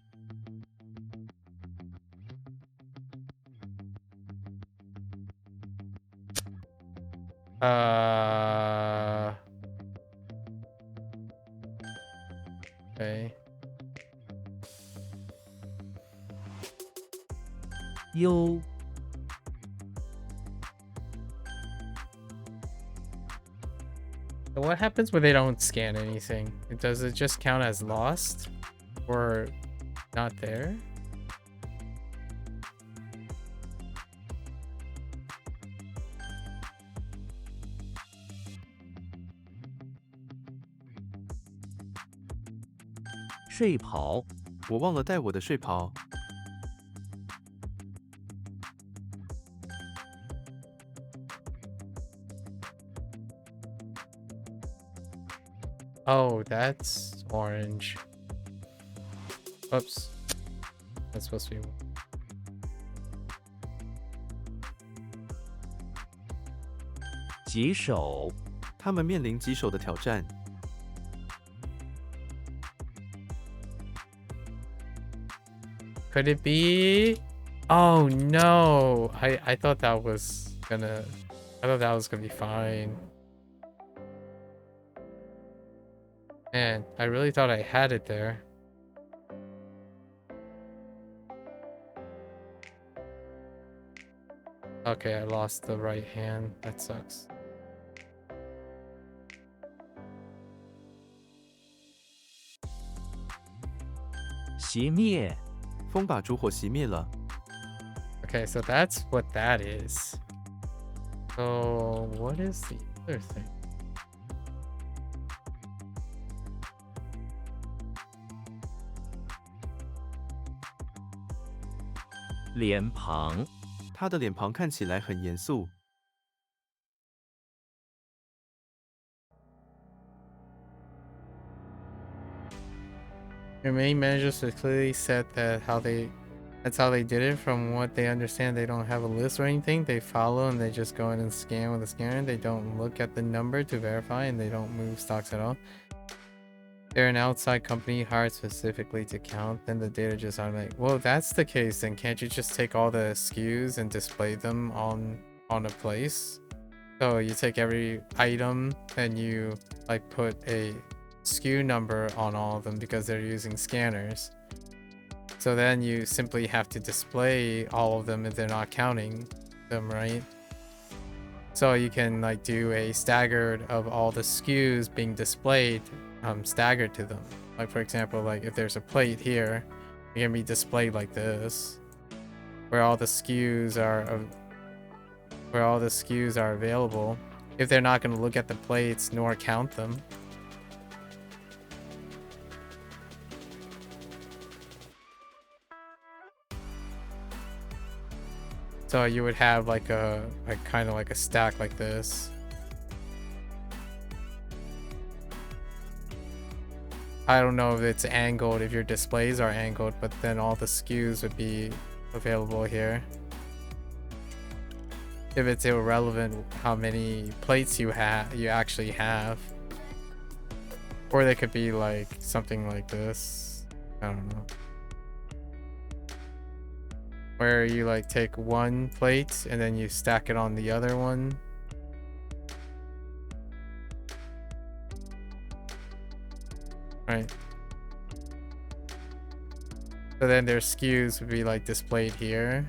Okay. 忧 So what happens when they don't scan anything? Does it just count as lost or not there?「睡袍 我忘了带我的睡袍。 Oh, that's orange. Oops. That's supposed to be. 棘手 他们面临棘手的挑战。 Could it be? Oh no! I thought that was gonna. I thought that was gonna be fine. Man, I really thought I had it there. Okay, I lost the right hand. That sucks. 熄灭 风把烛火熄灭了。 Okay, so that's what that is. So what is the other thing? 脸庞 他的脸庞看起来很严肃。 Your main managers have clearly said that that's how they did it. From what they understand, they don't have a list or anything. They follow and they just go in and scan with a scanner. They don't look at the number to verify and they don't move stocks at all. They're an outside company hired specifically to count, then the data just automatic. Well, if that's the case, then can't you just take all the SKUs and display them on a place? So you take every item and you like put a SKU number on all of them because they're using scanners. So then you simply have to display all of them if they're not counting them, right? So you can like do a staggered of all the SKUs being displayed staggered to them. Like for example, like if there's a plate here, it can be displayed like this, where all the SKUs are available. If they're not going to look at the plates nor count them. So you would have like kind of like a stack like this. I don't know if it's angled, if your displays are angled, but then all the SKUs would be available here. If it's irrelevant how many plates you actually have. Or they could be like something like this. I don't know. where you like take one plate and then you stack it on the other one. Right. So then their SKUs would be like displayed here.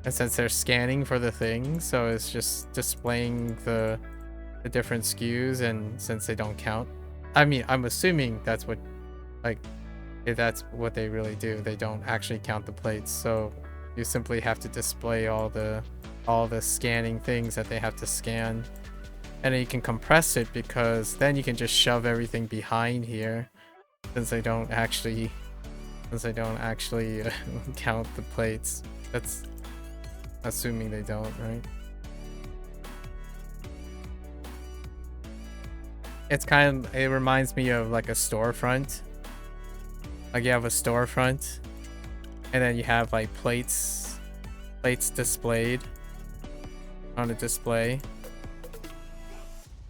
And since they're scanning for the thing, so it's just displaying the different SKUs, and since they don't count. I mean, I'm assuming that's what, like, if that's what they really do. They don't actually count the plates, so you simply have to display all the scanning things that they have to scan. And then you can compress it, because then you can just shove everything behind here, since they don't actually count the plates. That's assuming they don't, right? It reminds me of like a storefront. Like you have a storefront, and then you have like plates displayed on a display.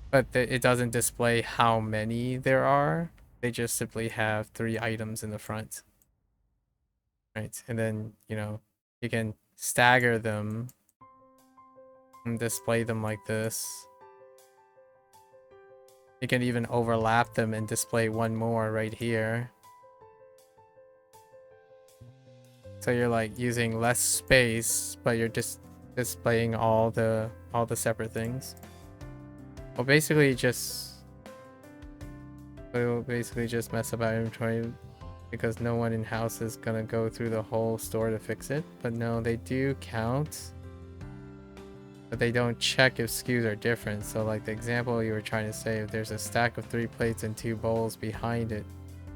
But it doesn't display how many there are. They just simply have 3 items in the front. Right, and then, you know, you can stagger them and display them like this. You can even overlap them and display one more right here. So you're like using less space, but you're just displaying all the separate things. We'll basically just mess up our inventory, because no one in house is gonna go through the whole store to fix it. But no, they do count, but they don't check if SKUs are different. So like the example you were trying to say, if there's a stack of 3 plates and 2 bowls behind it,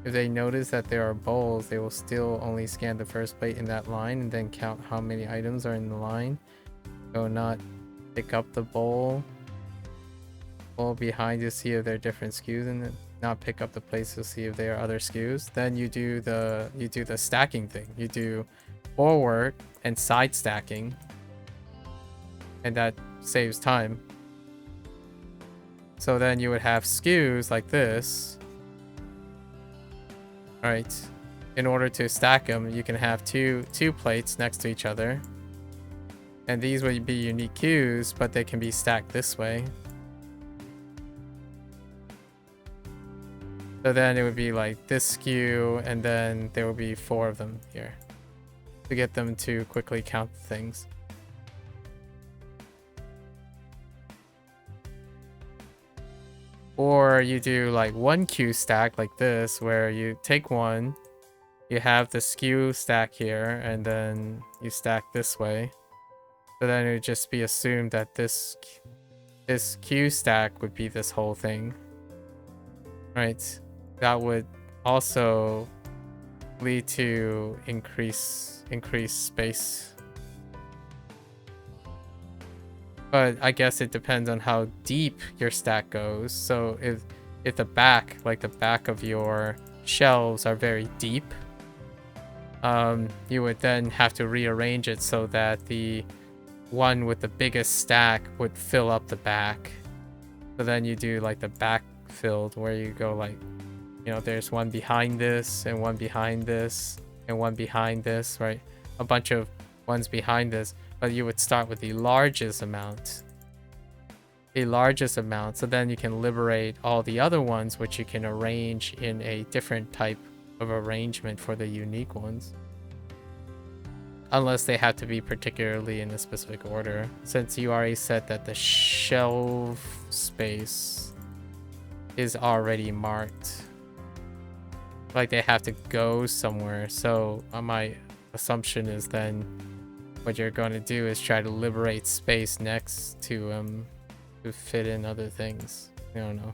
if they notice that there are bowls, they will still only scan the first plate in that line and then count how many items are in the line. So not pick up the bowl behind to see if there are different SKUs, and not pick up the plates to see if there are other SKUs. Then you do the stacking thing. You do forward and side stacking, and that saves time. So then you would have SKUs like this. All right. In order to stack them, you can have two plates next to each other, and these would be unique queues, but they can be stacked this way. So then it would be like this SKU, and then there will be 4 of them here to get them to quickly count things. Or you do like 1 queue stack like this, where you take one, you have the SKU stack here, and then you stack this way. So then it would just be assumed that this queue stack would be this whole thing. Right? That would also lead to increased space. But I guess it depends on how deep your stack goes. So if the back, like the back of your shelves, are very deep, you would then have to rearrange it so that the one with the biggest stack would fill up the back. So then you do like the back filled, where you go like, you know, there's one behind this, and one behind this, and one behind this, right? A bunch of ones behind this, but you would start with the largest amount. So then you can liberate all the other ones, which you can arrange in a different type of arrangement for the unique ones. Unless they have to be particularly in a specific order, since you already said that the shelf space is already marked. Like they have to go somewhere. So my assumption is then what you're going to do is try to liberate space next to fit in other things. I don't know.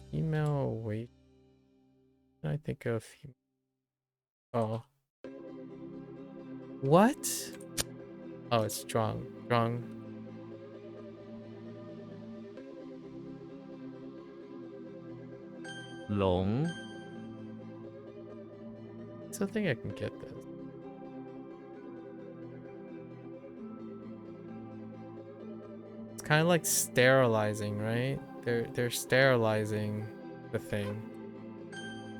Female weight. I think of. Oh. What? Oh, it's strong. Long. I still think I can get this. kind of like sterilizing, right? They're sterilizing the thing.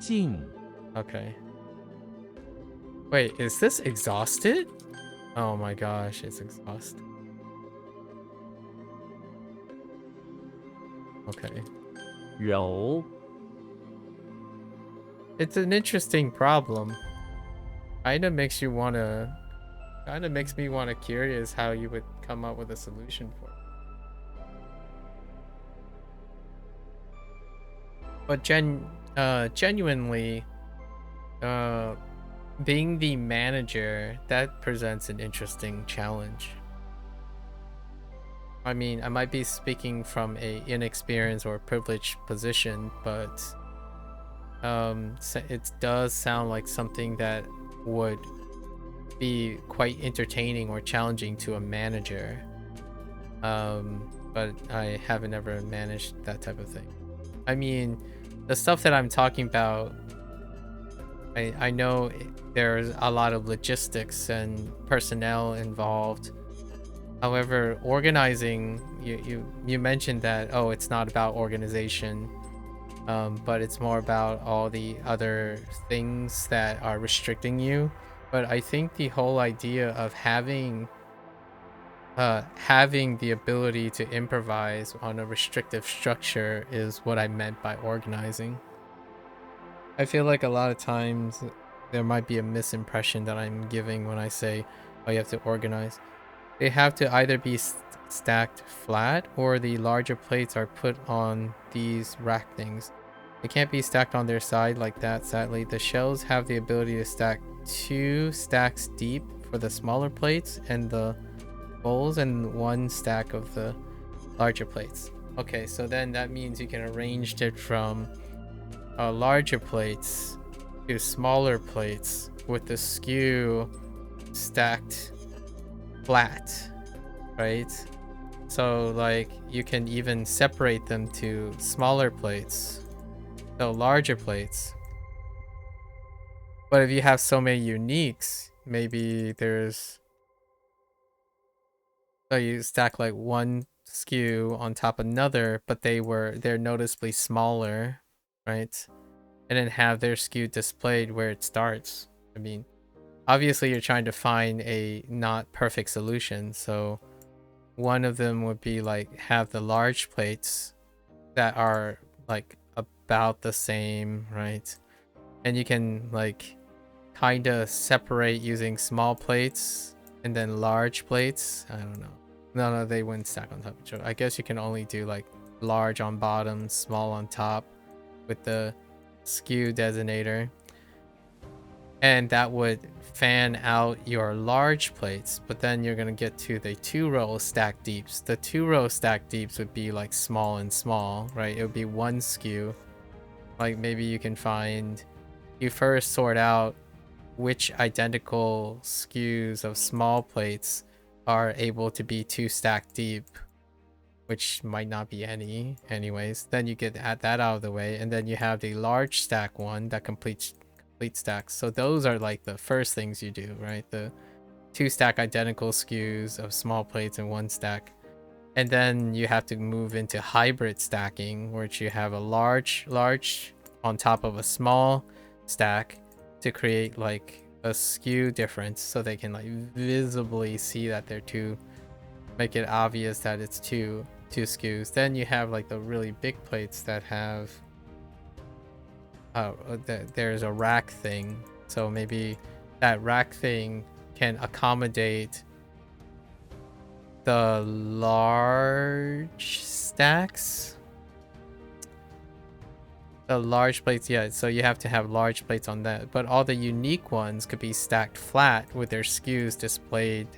进 Okay. Wait, is this exhausted? Oh my gosh, it's exhausted. Okay. 柔 It's an interesting problem. Kinda makes me wanna curious how you would come up with a solution for it. But genuinely, being the manager, that presents an interesting challenge. I mean, I might be speaking from a inexperienced or privileged position, but it does sound like something that would be quite entertaining or challenging to a manager. But I haven't ever managed that type of thing. I mean, the stuff that I'm talking about, I know there's a lot of logistics and personnel involved. However, organizing, you mentioned that, oh, it's not about organization, but it's more about all the other things that are restricting you. But I think the whole idea of having the ability to improvise on a restrictive structure is what I meant by organizing. I feel like a lot of times there might be a misimpression that I'm giving when I say, oh, you have to organize. They have to either be stacked flat or the larger plates are put on these rack things. They can't be stacked on their side like that, sadly. The shells have the ability to stack 2 stacks deep for the smaller plates and the bowls, and 1 stack of the larger plates. Okay, so then that means you can arrange it from larger plates to smaller plates with the skew stacked flat, right? So like you can even separate them to smaller plates, so larger plates. But if you have so many uniques, maybe there's, so you stack like 1 skew on top of another, but they're noticeably smaller, right? And then have their skew displayed where it starts. I mean, obviously you're trying to find a not perfect solution, so one of them would be like have the large plates that are like about the same, right? And you can like kind of separate using small plates and then large plates. I don't know. No, they wouldn't stack on top of each other. I guess you can only do like large on bottom, small on top with the skew designator. And that would fan out your large plates, but then you're going to get to the 2-row stack deeps. The 2-row stack deeps would be like small and small, right? It would be 1 skew. Like maybe you can find, you first sort out which identical skews of small plates are able to be 2 stack deep, which might not be any anyways. Then you get that out of the way, and then you have the large stack one that completes complete stacks. So those are like the first things you do, right? The 2 stack identical skews of small plates in 1 stack. And then you have to move into hybrid stacking, which you have a large on top of a small stack to create like a skew difference, so they can like visibly see that they're 2, make it obvious that it's two skews. Then you have like the really big plates that have there's a rack thing, so maybe that rack thing can accommodate the large stacks, the large plates. Yeah, so you have to have large plates on that, but all the unique ones could be stacked flat with their skews displayed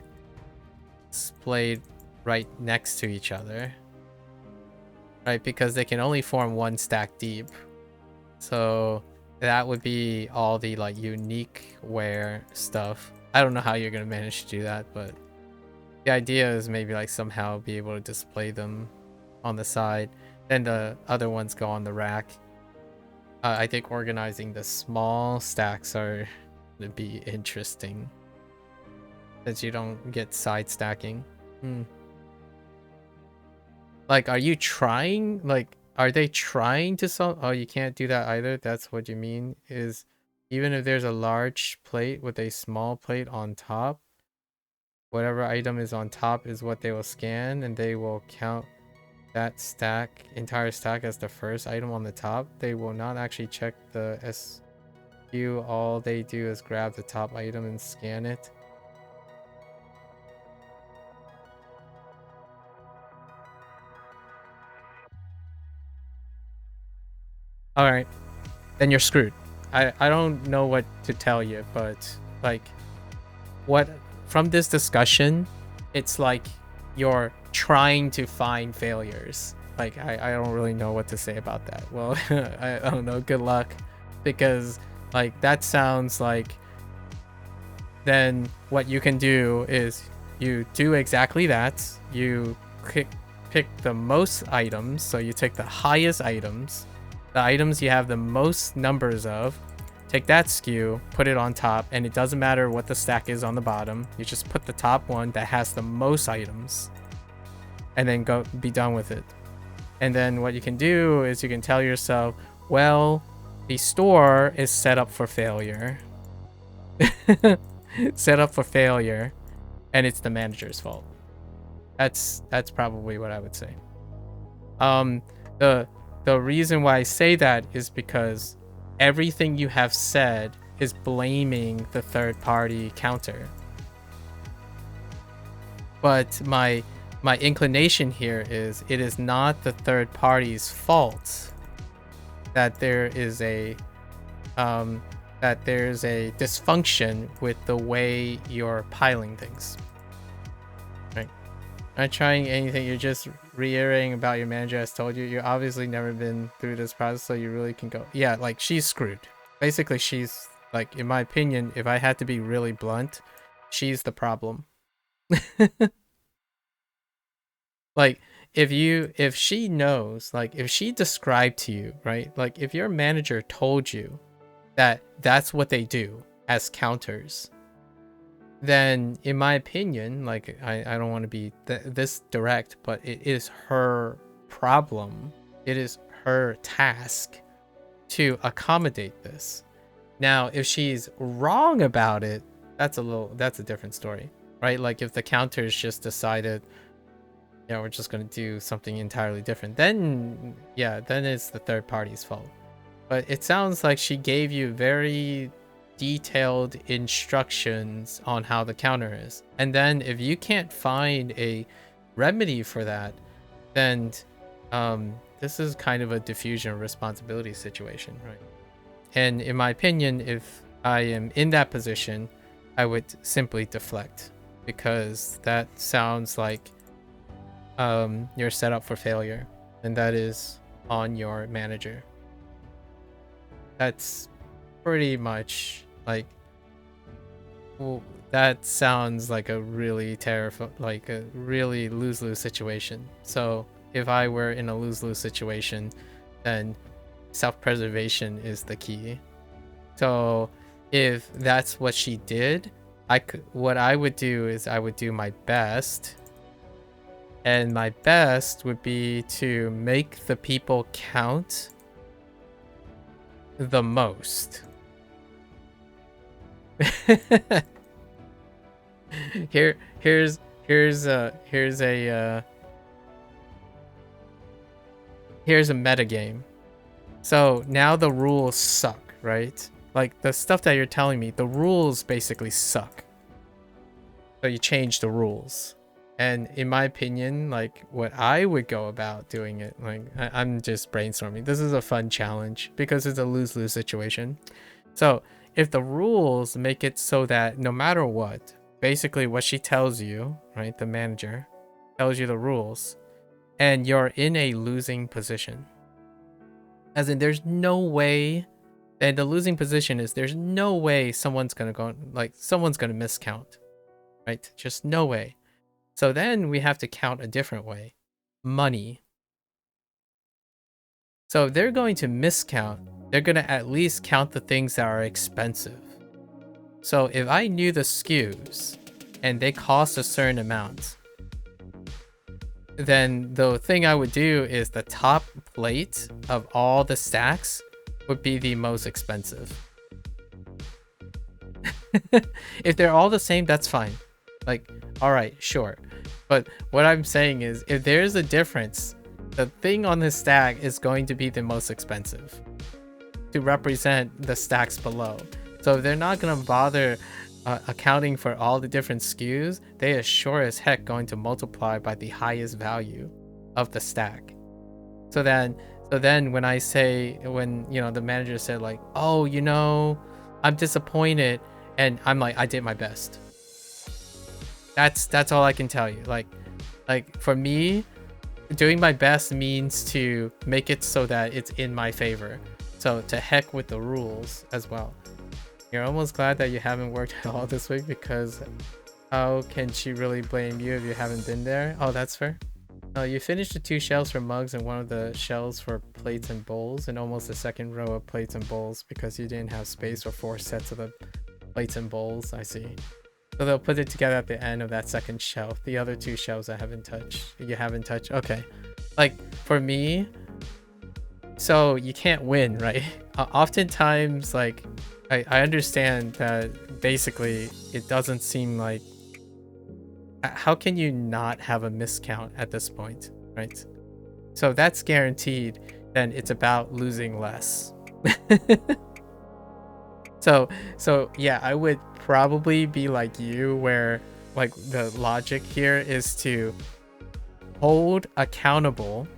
right next to each other, right? Because they can only form 1 stack deep. So that would be all the like unique wear stuff. I don't know how you're gonna manage to do that, but the idea is maybe like somehow be able to display them on the side. Then the other ones go on the rack. I think organizing the small stacks are gonna be interesting, since you don't get side stacking. Like, are you trying? Like, are they trying to solve? Oh, you can't do that either. That's what you mean is even if there's a large plate with a small plate on top, whatever item is on top is what they will scan, and they will count that entire stack as the first item on the top. They will not actually check the SKU. All they do is grab the top item and scan it. All right, then you're screwed. I don't know what to tell you, but like what from this discussion, it's like you're trying to find failures. Like I don't really know what to say about that. Well, I don't know. Good luck, because like that sounds like then what you can do is you do exactly that. You pick the most items, so you take the highest items, the items you have the most numbers of, take that SKU, put it on top, and it doesn't matter what the stack is on the bottom. You just put the top one that has the most items and then go be done with it. And then what you can do is you can tell yourself, well, the store is set up for failure. Set up for failure, and it's the manager's fault. That's probably what I would say. The reason why I say that is because everything you have said is blaming the third party counter. But my inclination here is it is not the third party's fault that there is a dysfunction with the way you're piling things. Right? Not trying anything, you're just reiterating about your manager has told you. You've obviously never been through this process, so you really can go, yeah, like she's screwed. Basically, she's like, in my opinion, if I had to be really blunt, she's the problem. Like if she knows, like if she described to you, right? Like if your manager told you that that's what they do as counters, then in my opinion, like I don't want to be this direct, but it is her problem. It is her task to accommodate this. Now, if she's wrong about it, that's a different story, right? Like if the counters just decided, yeah, we're just going to do something entirely different, then yeah, then it's the third party's fault. But it sounds like she gave you very detailed instructions on how the counter is. And then if you can't find a remedy for that, then this is kind of a diffusion of responsibility situation, right? And in my opinion, if I am in that position, I would simply deflect, because that sounds like you're set up for failure, and that is on your manager. That's pretty much like, well, that sounds like a really terrifying, like a really lose-lose situation. So if I were in a lose-lose situation, then self-preservation is the key. So if that's what she did, what I would do is I would do my best, and my best would be to make the people count the most. Here's a meta game. So now the rules suck, right? Like the stuff that you're telling me, the rules basically suck. So you change the rules. And in my opinion, like what I would go about doing it, like I'm just brainstorming. This is a fun challenge because it's a lose-lose situation. So if the rules make it so that no matter what, basically what she tells you, right, the manager tells you the rules, and you're in a losing position. As in, there's no way, and the losing position is there's no way someone's gonna miscount, right? Just no way. So then we have to count a different way. Money. So if they're going to miscount, they're going to at least count the things that are expensive. So if I knew the SKUs and they cost a certain amount, then the thing I would do is the top plate of all the stacks would be the most expensive. If they're all the same, that's fine. Like, all right, sure. But what I'm saying is, if there's a difference, the thing on the stack is going to be the most expensive to represent the stacks below. So if they're not going to bother accounting for all the different SKUs, they are sure as heck going to multiply by the highest value of the stack. So then when I say, when, you know, the manager said like, oh, you know, I'm disappointed, and I'm like, I did my best. That's all I can tell you. Like for me, doing my best means to make it so that it's in my favor. So to heck with the rules as well. You're almost glad that you haven't worked at all this week, because how can she really blame you if you haven't been there? Oh, that's fair. You finished the 2 shelves for mugs and one of the shelves for plates and bowls, and almost the second row of plates and bowls because you didn't have space for 4 sets of the plates and bowls. I see. So they'll put it together at the end of that second shelf. The other 2 shelves I haven't touched. You haven't touched. Okay. Like for me, so you can't win, right? Oftentimes, like I understand that basically it doesn't seem like, how can you not have a miscount at this point, right? So that's guaranteed. Then it's about losing less. So yeah, I would probably be like you, where like the logic here is to hold accountable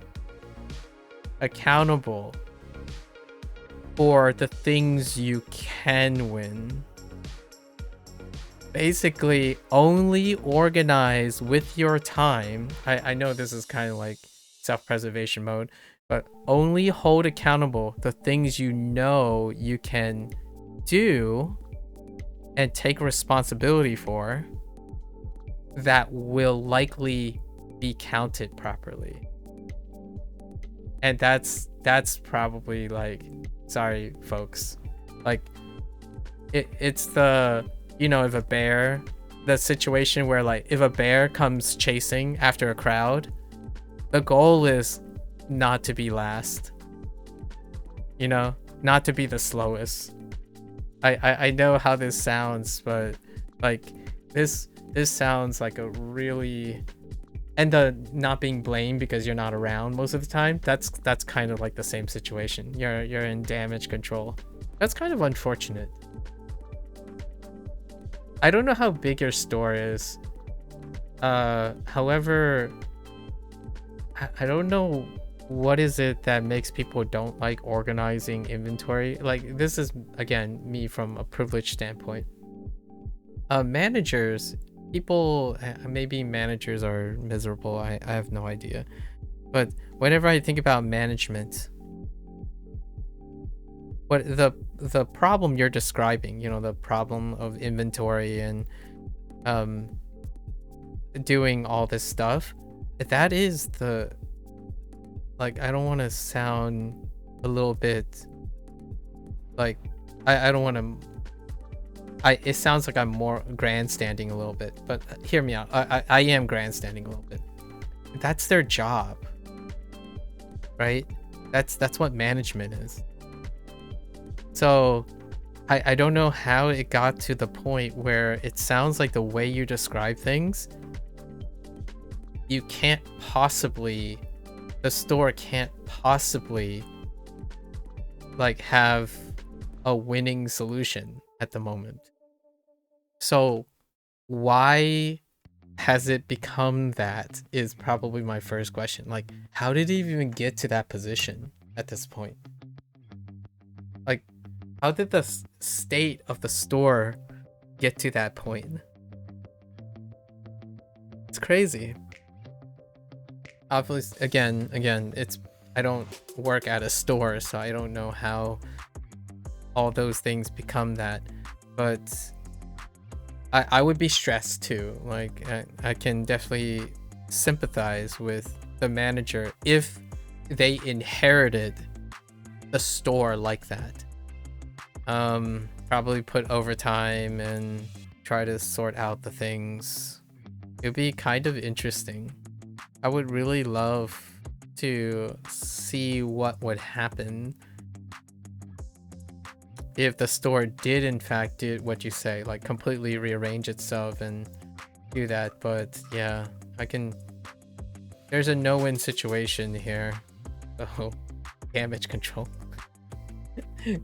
for the things you can win. Basically, only organize with your time. I know this is kind of like self-preservation mode, but only hold accountable the things you know you can do and take responsibility for that will likely be counted properly. And that's probably like, sorry folks, like it's the, you know, if a bear, the situation where like if a bear comes chasing after a crowd, the goal is not to be last, you know, not to be the slowest. I know how this sounds, but like this sounds like a really, and the not being blamed because you're not around most of the time, that's kind of like the same situation. You're in damage control. That's kind of unfortunate. I don't know how big your store is. However, I don't know what is it that makes people don't like organizing inventory. Like, this is again me from a privileged standpoint. Managers, people, maybe managers are miserable, I have no idea, but whenever I think about management, what the problem you're describing, you know, the problem of inventory and doing all this stuff, that is the, like, I don't want to sound a little bit like, I don't want to, it sounds like I'm more grandstanding a little bit, but hear me out. I am grandstanding a little bit. That's their job, right? That's what management is. So I don't know how it got to the point where it sounds like the way you describe things, you can't possibly, the store can't possibly like have a winning solution at the moment. So why has it become that is probably my first question. Like, how did it even get to that position at this point? Like, how did the state of the store get to that point? It's crazy. Obviously, again, it's, I don't work at a store, so I don't know how all those things become that, but I would be stressed too. Like, I can definitely sympathize with the manager if they inherited the store like that. Probably put overtime and try to sort out the things. It'd be kind of interesting. I would really love to see what would happen if the store did in fact do what you say, like completely rearrange itself and do that. But yeah, there's a no-win situation here. So damage control.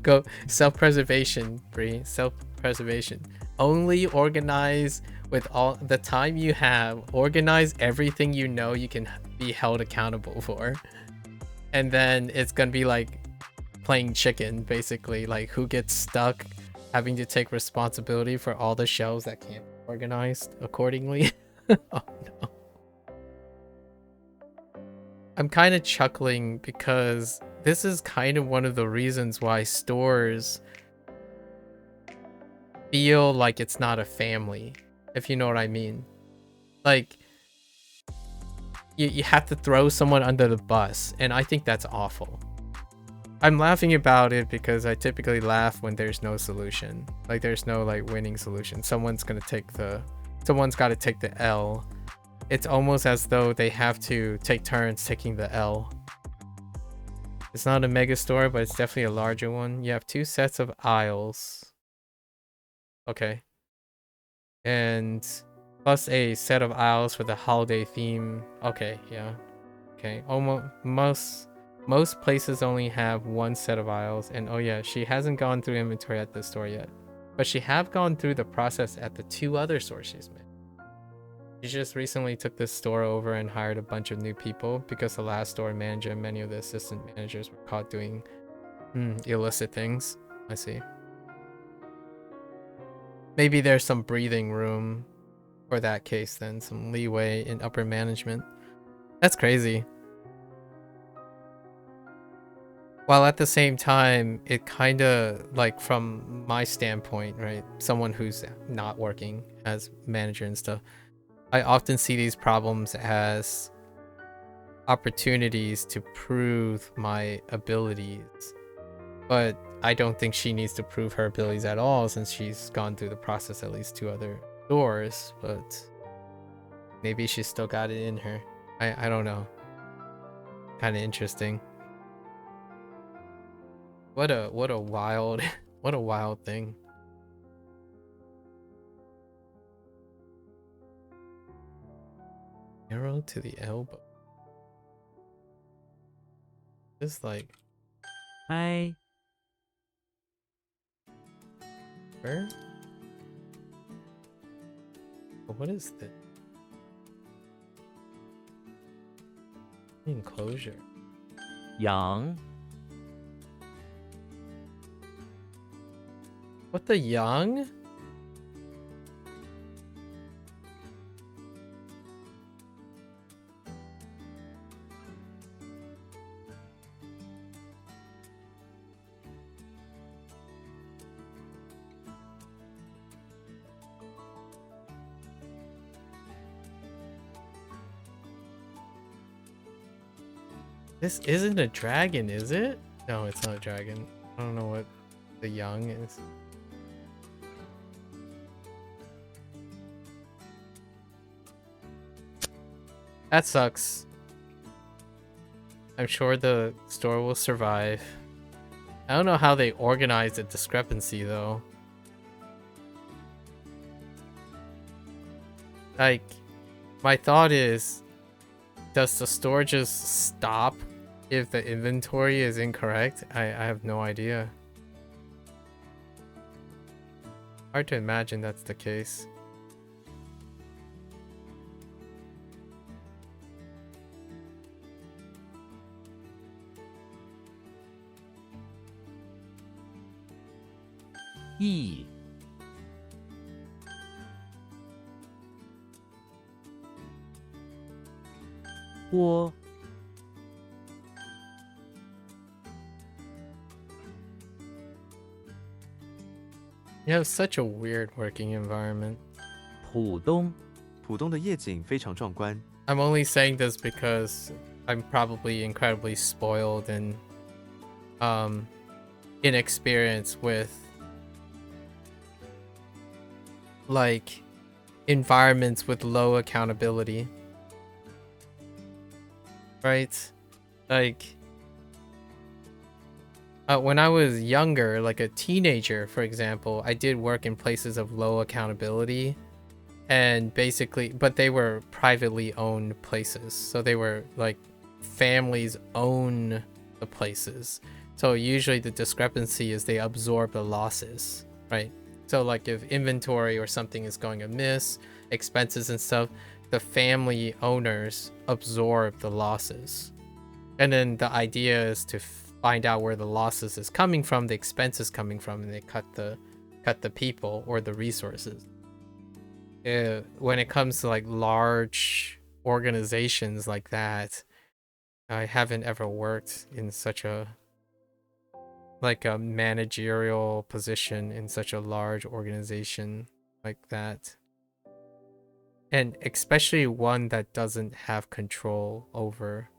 Go self-preservation, Bree. Self-preservation. Only organize with all the time you have. Organize everything you know you can be held accountable for. And then it's gonna be like playing chicken, basically. Like, who gets stuck having to take responsibility for all the shelves that can't be organized accordingly. Oh no. I'm kind of chuckling because this is kind of one of the reasons why stores feel like it's not a family, if you know what I mean. Like, you have to throw someone under the bus, and I think that's awful. I'm laughing about it because I typically laugh when there's no solution. Like, there's no like winning solution. Someone's got to take the L. It's almost as though they have to take turns taking the L. It's not a mega store, but it's definitely a larger one. You have 2 sets of aisles. Okay. And plus a set of aisles for the holiday theme. Okay, yeah. Okay. Almost most places only have 1 set of aisles. And oh yeah, she hasn't gone through inventory at this store yet. But she have gone through the process at the 2 other stores she's made. She just recently took this store over and hired a bunch of new people because the last store manager and many of the assistant managers were caught doing illicit things. I see. Maybe there's some breathing room for that case then, some leeway in upper management. That's crazy. While at the same time, it kind of, like, from my standpoint, right, someone who's not working as manager and stuff, I often see these problems as opportunities to prove my abilities. But I don't think she needs to prove her abilities at all since she's gone through the process at least 2 other doors. But maybe she's still got it in her. I don't know. Kind of interesting. What a wild what a wild thing. Arrow to the elbow. Just like I where? What is this? Enclosure. 羊 What the young? This isn't a dragon, is it? No, it's not a dragon. I don't know what the young is. That sucks. I'm sure the store will survive. I don't know how they organize the discrepancy though. Like, my thought is, does the store just stop if the inventory is incorrect? I have no idea. Hard to imagine that's the case. E 锅 You have such a weird working environment. 浦东浦东的夜景非常壮观。 I'm only saying this because I'm probably incredibly spoiled and inexperienced with like environments with low accountability. right? Like, when I was younger, like a teenager, for example, I did work in places of low accountability, and basically, but they were privately owned places, so they were like families own the places. So usually the discrepancy is they absorb the losses, right? So like if inventory or something is going amiss, expenses and stuff, the family owners absorb the losses. And then the idea is to find out where the losses is coming from, the expenses coming from, and they cut the people or the resources. When it comes to like large organizations like that, I haven't ever worked in such a managerial position in such a large organization like that. And especially one that doesn't have control over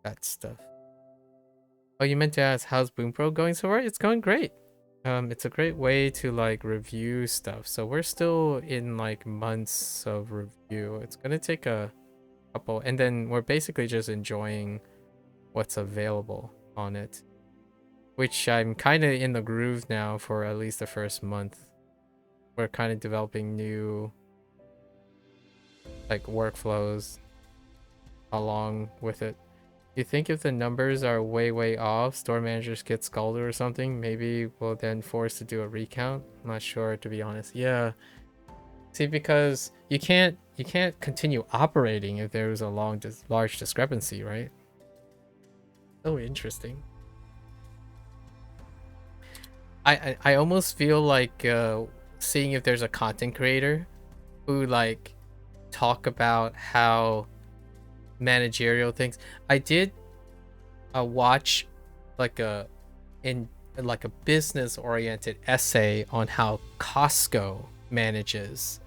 that stuff. Oh, you meant to ask how's Boom Pro going so far? It's going great. It's a great way to like review stuff. So we're still in like months of review. It's gonna take a couple, and then we're basically just enjoying what's available on it, which I'm kind of in the groove now for at least the first month. We're kind of developing new like workflows along with it. You think if the numbers are way off, store managers get scalded or something, maybe we'll then force to do a recount? I'm not sure, to be honest. Yeah. See, because you can't continue operating if there's a large discrepancy, right? So interesting. I almost feel like seeing if there's a content creator who like talk about how managerial things. I did watch like a business oriented essay on how Costco manages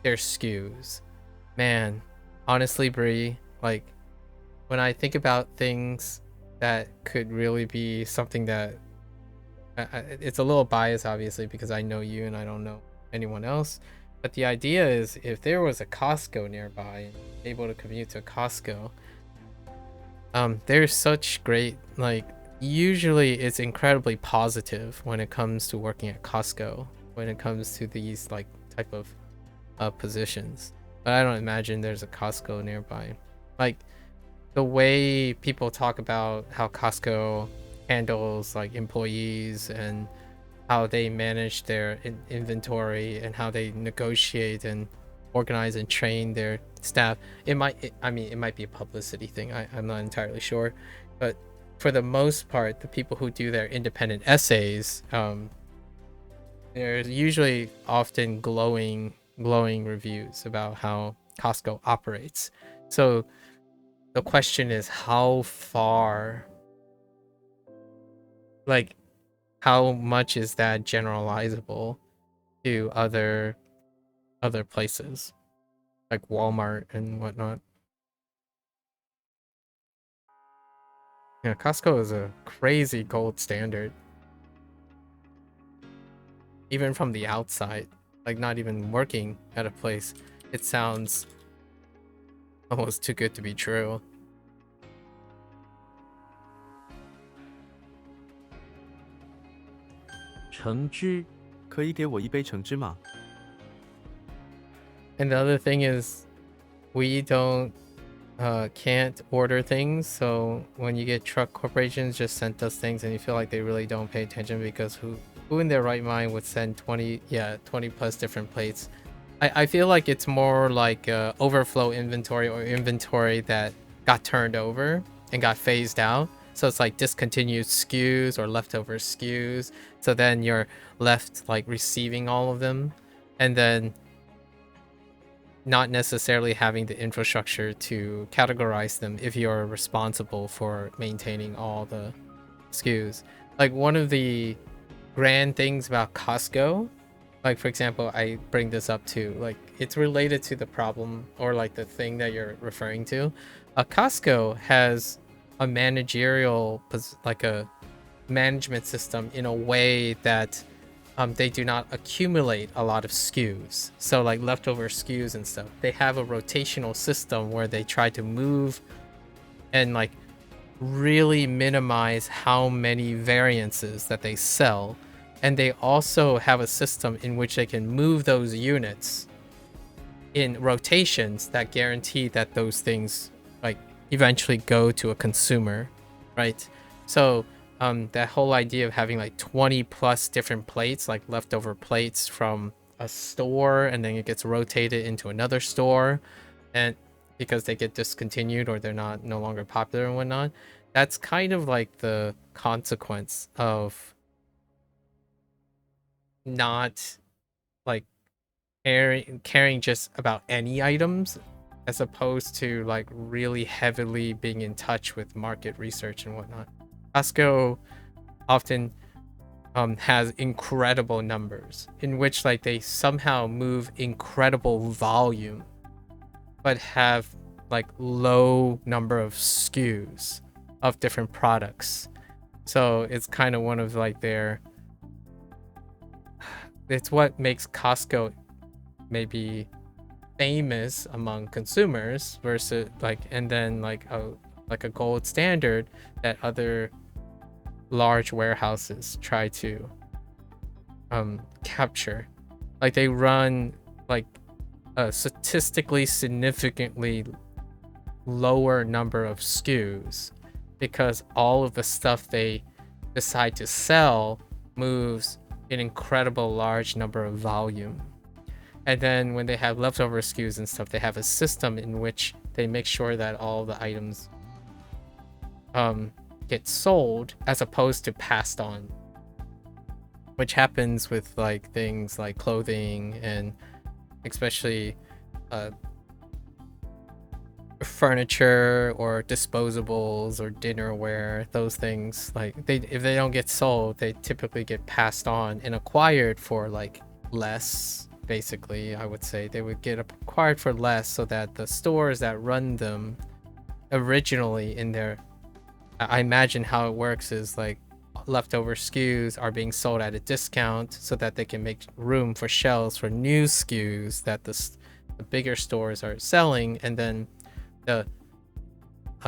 their SKUs. Man, honestly, Bree, like when I think about things that could really be something that it's a little biased, obviously, because I know you and I don't know anyone else. But the idea is if there was a Costco nearby, able to commute to Costco, there's such great, like, usually it's incredibly positive when it comes to working at Costco, when it comes to these like type of positions. But I don't imagine there's a Costco nearby. Like the way people talk about how Costco handles like employees and how they manage their inventory and how they negotiate and organize and train their staff. It might be a publicity thing. I'm not entirely sure, but for the most part, the people who do their independent essays, there's usually often glowing reviews about how Costco operates. So the question is how far, like how much is that generalizable to other places like Walmart and whatnot. Yeah, Costco is a crazy gold standard. Even from the outside, like not even working at a place, it sounds almost too good to be true.橙汁可以给我一杯橙汁吗？ And the other thing is, we can't order things, so when you get truck corporations just sent us things and you feel like they really don't pay attention, because who in their right mind would send 20 plus different plates? I feel like it's more like overflow inventory or inventory that got turned over and got phased out. So it's like discontinued SKUs or leftover SKUs. So then you're left like receiving all of them and then not necessarily having the infrastructure to categorize them if you're responsible for maintaining all the SKUs. Like one of the grand things about Costco, like for example, I bring this up too, like it's related to the problem or like the thing that you're referring to. Costco has a managerial, like a management system in a way that they do not accumulate a lot of SKUs. So like leftover SKUs and stuff. They have a rotational system where they try to move and like really minimize how many variances that they sell. And they also have a system in which they can move those units in rotations that guarantee that those things like eventually go to a consumer, right? So that whole idea of having like 20 plus different plates, like leftover plates from a store, and then it gets rotated into another store, and because they get discontinued or they're not no longer popular and whatnot, that's kind of like the consequence of not like caring just about any items, as opposed to like really heavily being in touch with market research and whatnot. Costco often has incredible numbers in which like they somehow move incredible volume but have like low number of SKUs of different products. So it's kind of one of like it's what makes Costco maybe famous among consumers versus like, and then like a gold standard that other large warehouses try to capture. Like they run like a statistically significantly lower number of SKUs because all of the stuff they decide to sell moves an incredible large number of volume. And then when they have leftover SKUs and stuff, they have a system in which they make sure that all the items get sold as opposed to passed on, which happens with like things like clothing and especially furniture or disposables or dinnerware. Those things, like if they don't get sold, they typically get passed on and acquired for like less. Basically, I would say they would get acquired for less so that the stores that run them originally in their, I imagine how it works is like leftover SKUs are being sold at a discount so that they can make room for shelves for new SKUs that the bigger stores are selling, and then the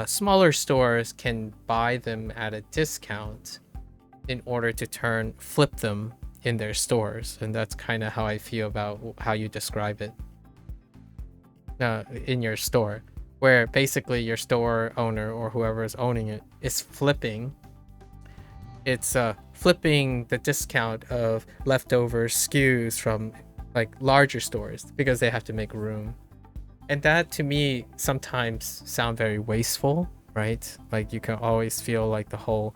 smaller stores can buy them at a discount in order to flip them in their stores. And that's kind of how I feel about how you describe it in your store, where basically your store owner or whoever is owning it is flipping the discount of leftover SKUs from like larger stores because they have to make room. And that to me sometimes sound very wasteful, right? Like you can always feel like the whole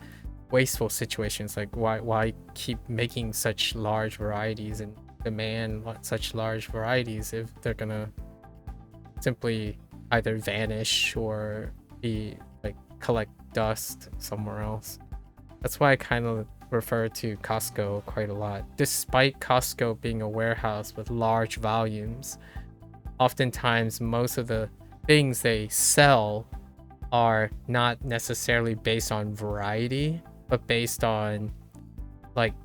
wasteful situations, like why keep making such large varieties and demand such large varieties if they're gonna simply either vanish or be like collect dust somewhere else. That's why I kind of refer to Costco quite a lot. Despite Costco being a warehouse with large volumes, oftentimes most of the things they sell are not necessarily based on variety, but based on like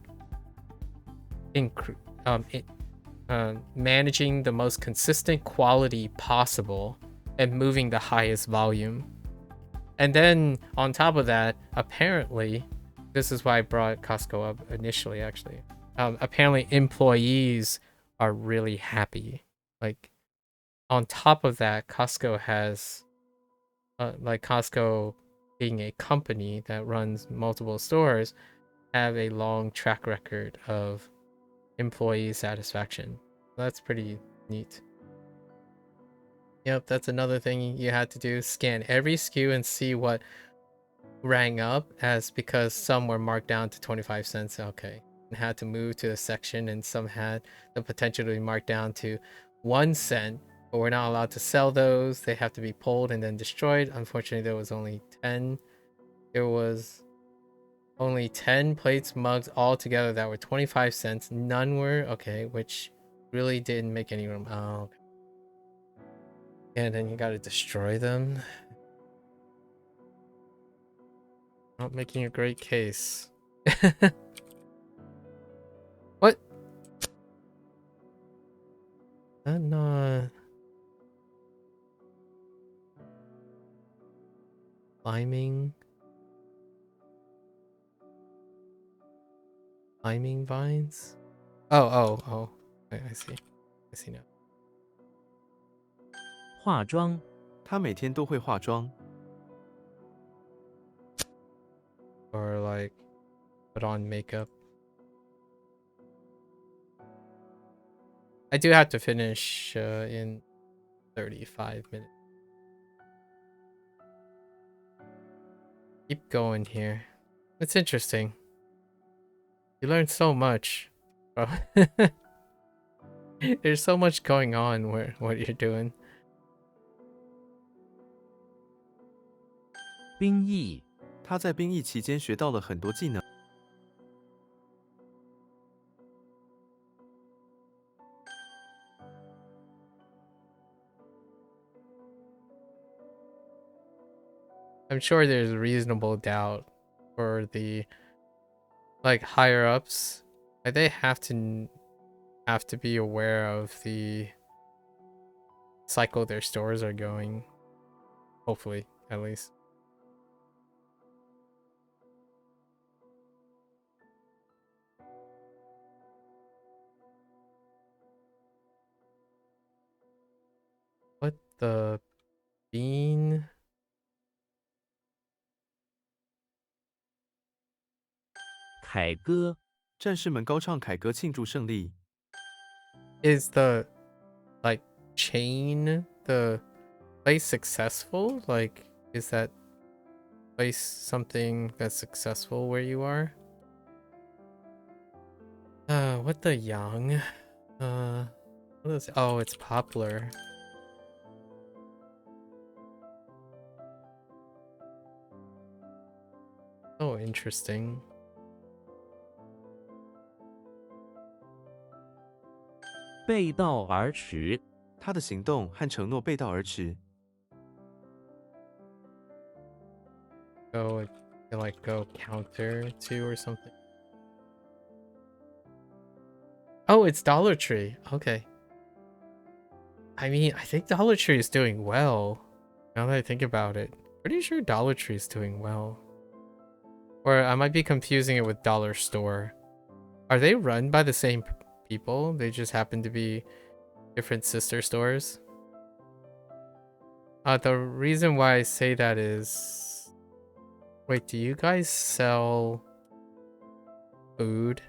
managing the most consistent quality possible and moving the highest volume. And then on top of that, apparently, this is why I brought Costco up initially, actually. Apparently employees are really happy. Like on top of that, Costco has like Costco being a company that runs multiple stores, have a long track record of employee satisfaction. That's pretty neat. Yep, that's another thing you had to do. Scan every SKU and see what rang up as, because some were marked down to 25 cents. Okay. And had to move to a section, and some had the potential to be marked down to 1 cent, but we're not allowed to sell those. They have to be pulled and then destroyed. Unfortunately, there was only 10. There was only 10 plates, mugs all together that were 25 cents. None were okay, which really didn't make any room. Oh, okay. And then you gotta destroy them. Not making a great case. What? No. Climbing vines? Oh. I see. I see now. 化妆，他每天都会化妆。 Or like put on makeup. I do have to finish in 35 minutes. Keep going here. It's interesting. You learn so much. Bro. There's so much going on where what you're doing. 兵役，他在兵役期间学到了很多技能。 I'm sure there's reasonable doubt for the like higher ups. Like they have to be aware of the cycle their stores are going. Hopefully, at least. What the bean? 凯歌，战士们高唱凯歌庆祝胜利。 Is the like chain the place successful? Like is that place something that's successful where you are? What the yang? What is oh, it's poplar. Oh, interesting. 背道而驰，他的行动和承诺背道而驰。 Go like go counter to or something. Oh, it's Dollar Tree. Okay. I mean, I think Dollar Tree is doing well. Now that I think about it. Pretty sure Dollar Tree is doing well. Or I might be confusing it with Dollar Store. Are they run by the same people? They just happen to be different sister stores? The reason why I say that is... Wait, do you guys sell food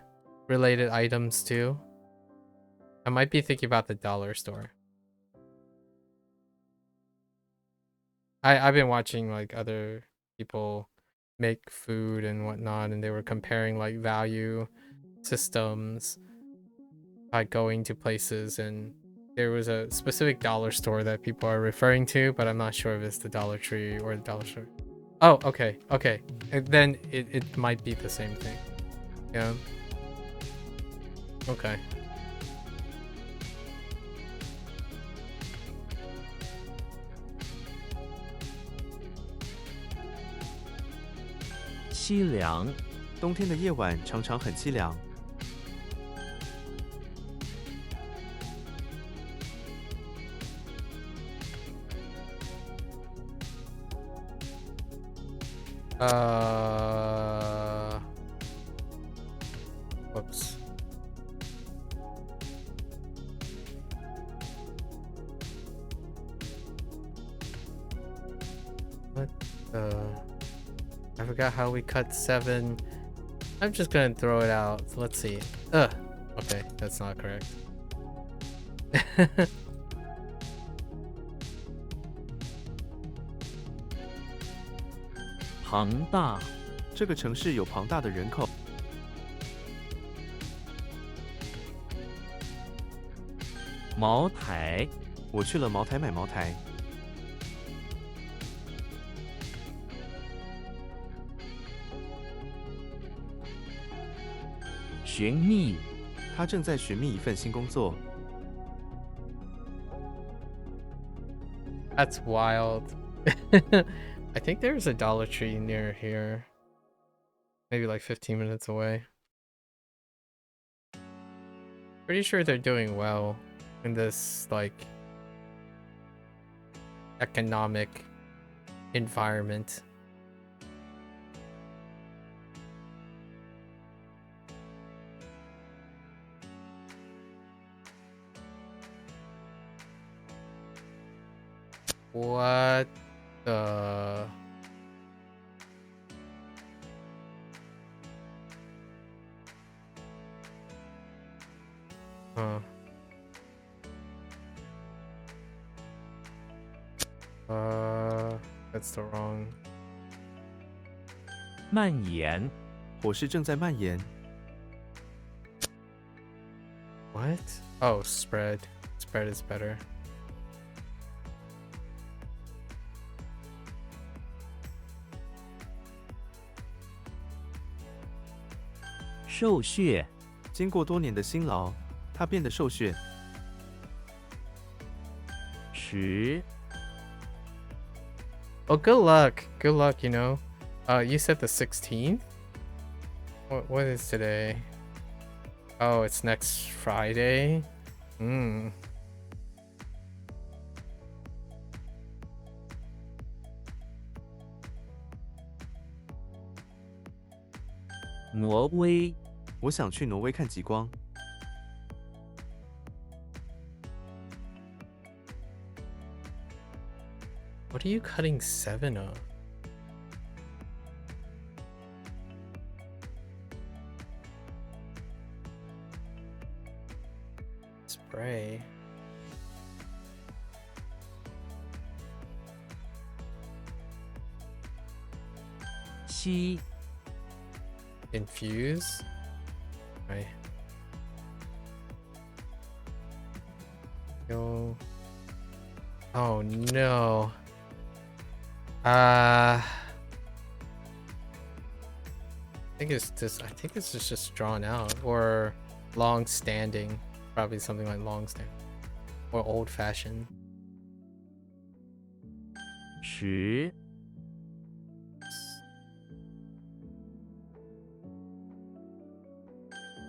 related items too? I might be thinking about the dollar store. I've been watching like other people make food and whatnot, and they were comparing like value systems by going to places, and there was a specific dollar store that people are referring to, but I'm not sure if it's the Dollar Tree or the dollar store. Oh, okay. And then it might be the same thing. Yeah. Okay. 凄凉，冬天的夜晚常常很凄凉。 Whoops. What the... I forgot how we cut 7. I'm just gonna throw it out. Let's see. Okay, that's not correct. 庞大，这个城市有庞大的人口。 茅台，我去了茅台买茅台。 寻觅，他正在寻觅一份新工作。 That's wild. I think there's a Dollar Tree near here. Maybe like 15 minutes away. Pretty sure they're doing well in this like economic environment. What the? Huh. That's the wrong. 蔓延，火势正在蔓延。 What? Oh, spread. Spread is better. 受血，经过多年的辛劳，他变得瘦削。时， Oh, good luck. Good luck, you know. You said the 16th? What is today? Oh, it's next Friday? Hmm. 挪威，我想去挪威看极光。 What are you cutting 7 of? Spray. 西， Infuse? Right. Yo. Oh no. I think it's just drawn out or long standing. Probably something like long standing or old fashioned. 时，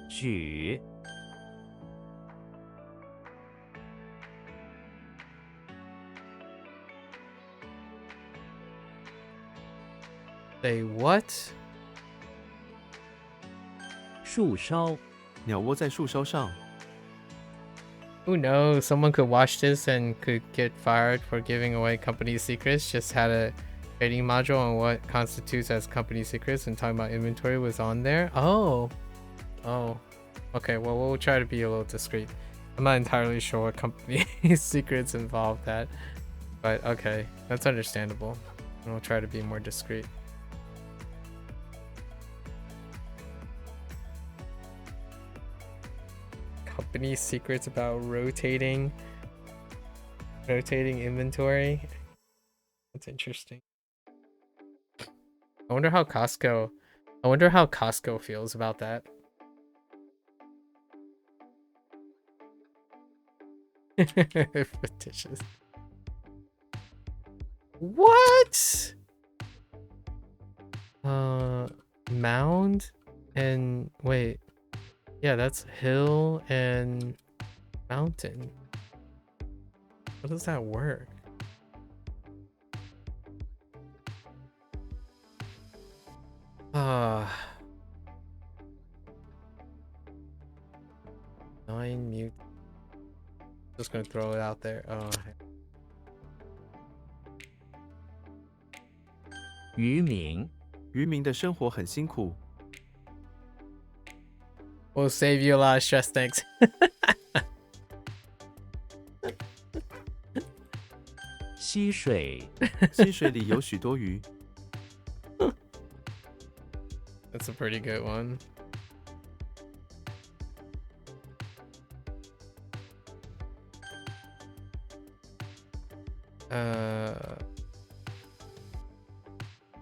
举， Say what? 树梢，鸟窝在树梢上， Who knows? Someone could watch this and could get fired for giving away company secrets. Just had a trading module on what constitutes as company secrets and talking about inventory was on there. Oh. Okay, well, we'll try to be a little discreet. I'm not entirely sure what company secrets involve that. But okay, that's understandable. And we'll try to be more discreet. Company secrets about rotating inventory. That's interesting. I wonder how Costco feels about that. Fictitious. What? Mound and wait. Yeah, that's hill and mountain. How does that work? Nine mute. Just gonna throw it out there. Oh. 渔民，渔民的生活很辛苦。 We'll save you a lot of stress, thanks. 溪水，溪水里有许多鱼。 That's a pretty good one.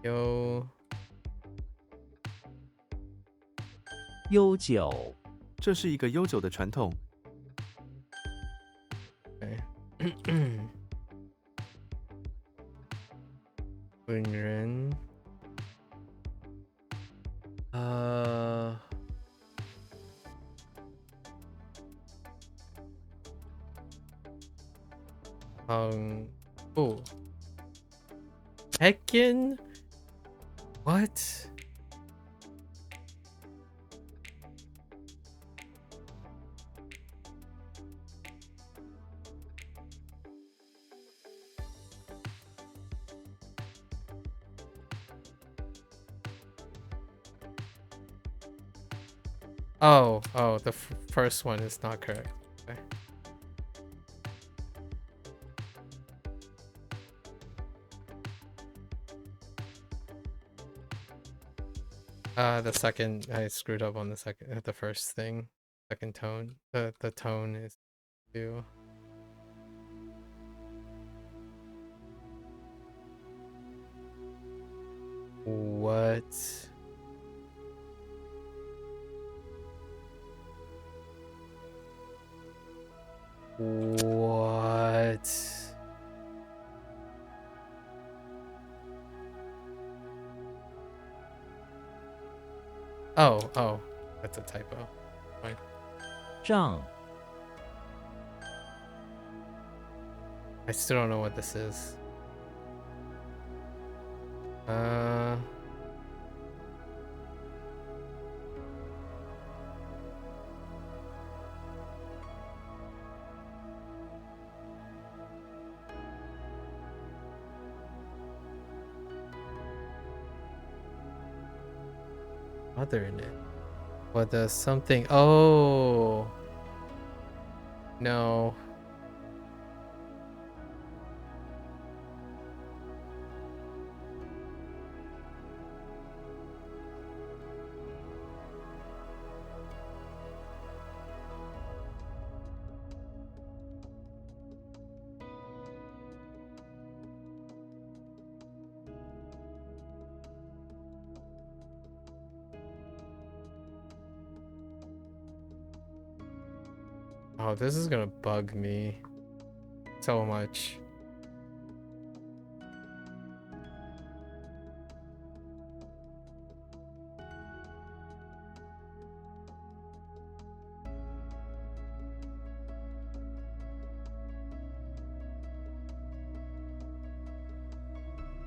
Yo. 悠久，这是一个悠久的传统。 Okay. 本人oh. Heckin? What? Oh, the first one is not correct. Okay. The second, I screwed up on the first thing. Second tone. The tone is 2. What? What? Oh, that's a typo. Fine. 丈 I still don't know what this is. Other in it. What does something? Oh. No. Oh, this is gonna bug me so much.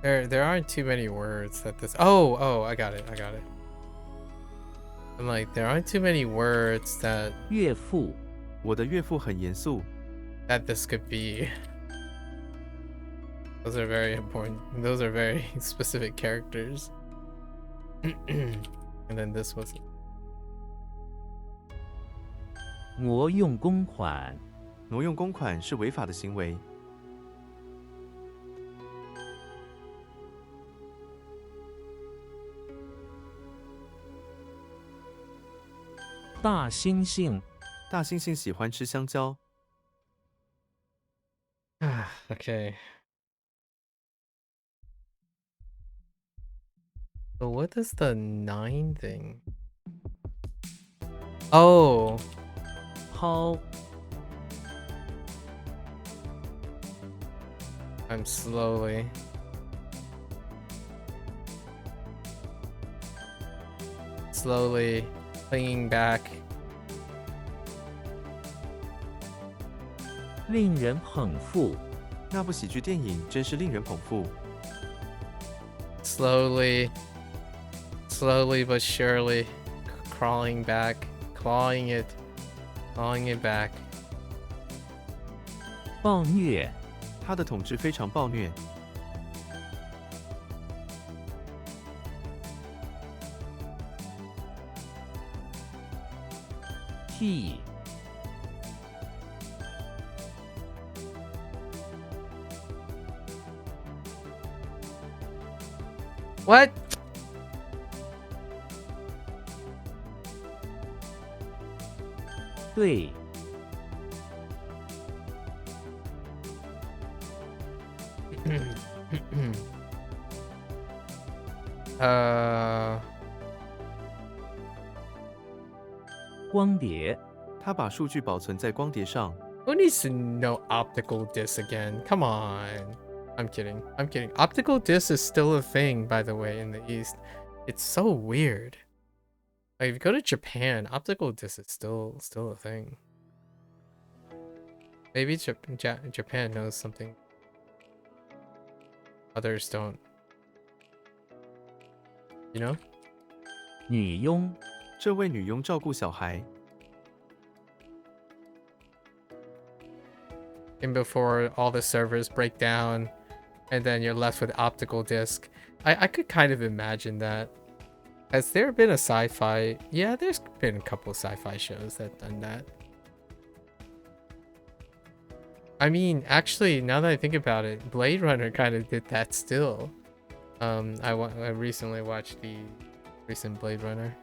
There aren't too many words that this. Oh, I got it. I'm like, there aren't too many words that 岳父 我的岳父很严肃， this could be. Those are very important. Those are very specific characters. And then this was 挪用公款 挪用公款是违法的行为。大猩猩大猩猩喜欢吃香蕉， okay. So what is the 9 thing? Oh, 抛 I'm slowly clinging back. 令人捧腹 那部喜剧电影真是令人捧腹。 Slowly but surely crawling back, clawing it back. 暴虐他的统治非常暴虐， 替 What? 对 光碟 他把数据保存在光碟上。 Who needs to know optical disc again? Come on. I'm kidding. Optical disc is still a thing, by the way, in the East. It's so weird. Like, if you go to Japan, optical disc is still a thing. Maybe Japan knows something others don't. You know? 女佣这位女佣照顾小孩， And before all the servers break down, and then you're left with optical disc. I could kind of imagine that. Has there been a sci-fi? Yeah, there's been a couple sci-fi shows that done that. I mean, actually, now that I think about it, Blade Runner kind of did that still. I recently watched the recent Blade Runner.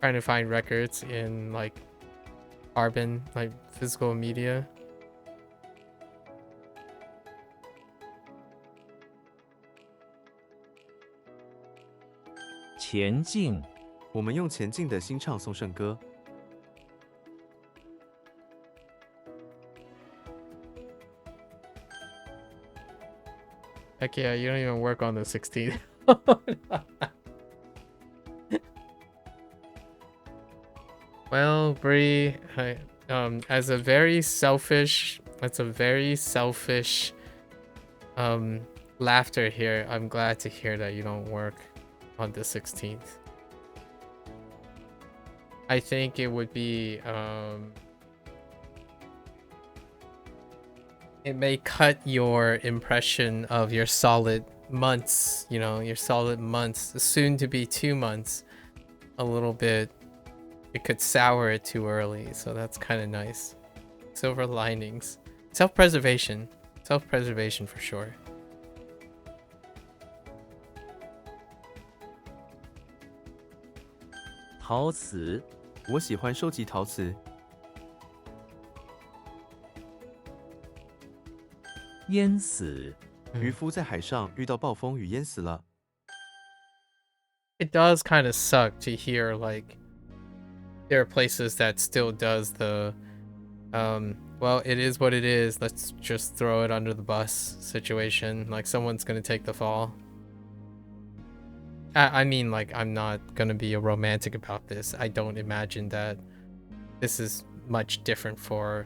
Trying to find records in like carbon, like physical media. 前进，我们用前进的心唱颂圣歌。 Heck yeah, you don't even work on the 16th. Well, Bree, as a very selfish, laughter here. I'm glad to hear that you don't work on the 16th. I think it would be, it may cut your impression of your solid months, you know, your solid months, soon to be 2 months, a little bit. It could sour it too early, so that's kind of nice. Silver linings. Self-preservation. Self-preservation for sure. 陶瓷，我喜欢收集陶瓷。 淹死，渔夫在海上遇到暴风雨淹死了。 It does kind of suck to hear like there are places that still does the well, it is what it is, let's just throw it under the bus situation, like someone's gonna take the fall. I mean, like, I'm not gonna be a romantic about this. I don't imagine that this is much different for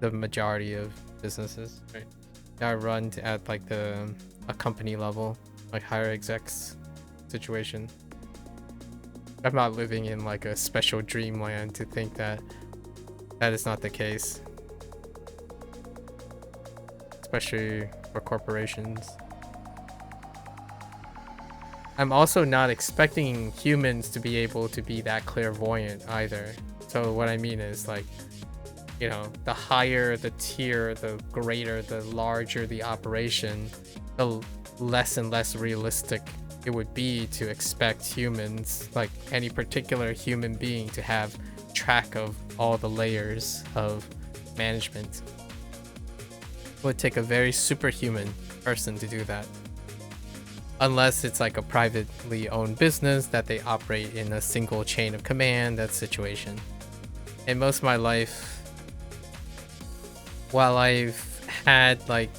the majority of businesses, right? I run at like a company level, like higher execs situation. I'm not living in like a special dreamland to think that that is not the case, especially for corporations. I'm also not expecting humans to be able to be that clairvoyant either. So what I mean is, like, you know, the higher the tier, the greater, the larger the operation, the less and less realistic it would be to expect humans, like any particular human being, to have track of all the layers of management. It would take a very superhuman person to do that. Unless it's like a privately owned business that they operate in a single chain of command, that situation. In most of my life, while I've had like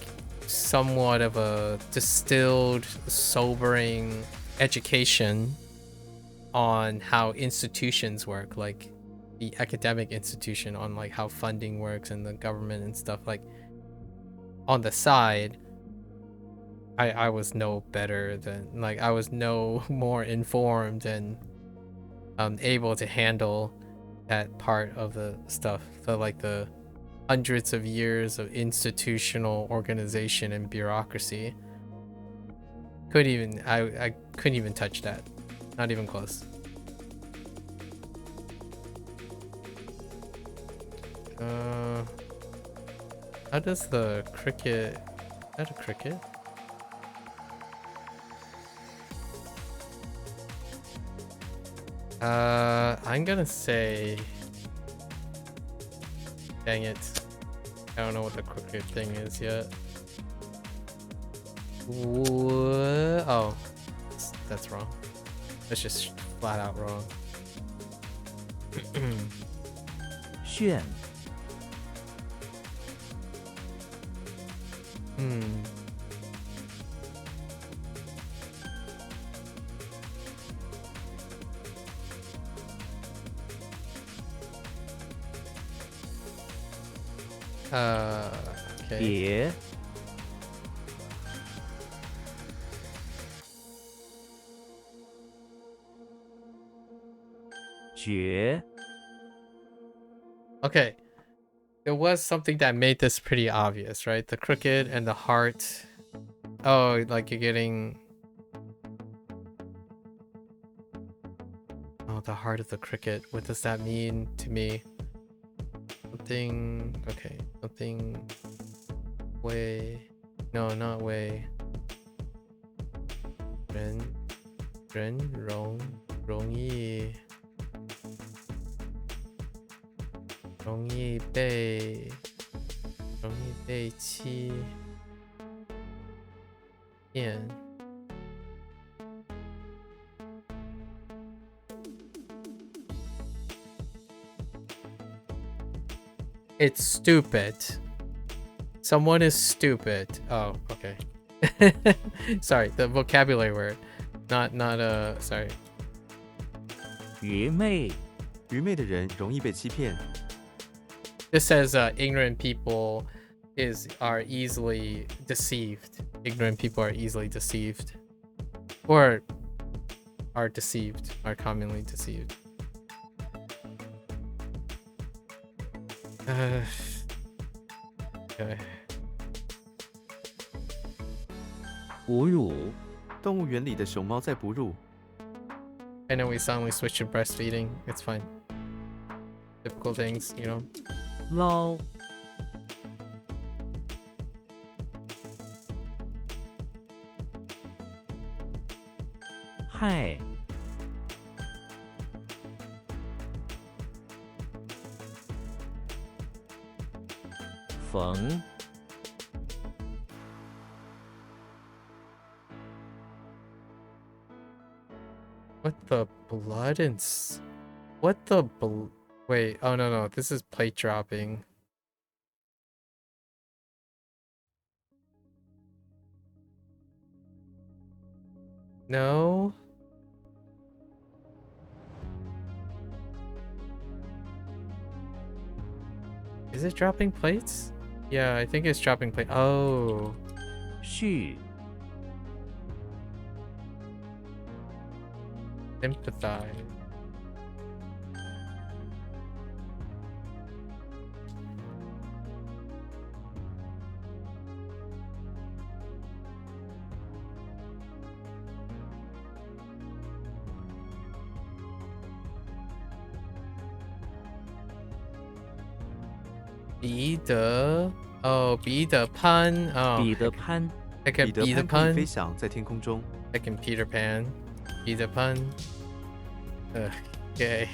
somewhat of a distilled, sobering education on how institutions work, like the academic institution, on like how funding works and the government and stuff, like on the side, I was no better than, like, I was no more informed and able to handle that part of the stuff. So like the hundreds of years of institutional organization and bureaucracy. I couldn't even touch that. Not even close. How does the cricket... Is that a cricket? I'm gonna say... Dang it. I don't know what the cricket thing is yet. Oh. That's wrong. That's just flat out wrong. 炫， Okay. 别， 绝， Okay. There was something that made this pretty obvious, right? The cricket and the heart. Oh, like you're getting the heart of the cricket. What does that mean to me? Something. Okay. Something. Way. No, not way. 人容易被欺骗。It's stupid. Someone is stupid. Oh, okay. Sorry, the vocabulary word. Not sorry. 愚昧，愚昧的人容易被欺骗。 This says ignorant people are easily deceived. Ignorant people are easily deceived. Or are deceived, are commonly deceived. Okay. 哺乳，动物园里的熊猫在哺乳。 I know we suddenly switched to breastfeeding. It's fine. Typical things, you know. 捞，害，缝， What the blood and what the wait, oh no, this is plate dropping. No. Is it dropping plates? Yeah, I think it's dropping plate. Oh. 续， Sympathize. Be the pun. Oh, 彼得潘， I can 彼得 be the 潘可以 pun. 飞翔在天空中。 I can Peter Pan. Be the pun. Okay.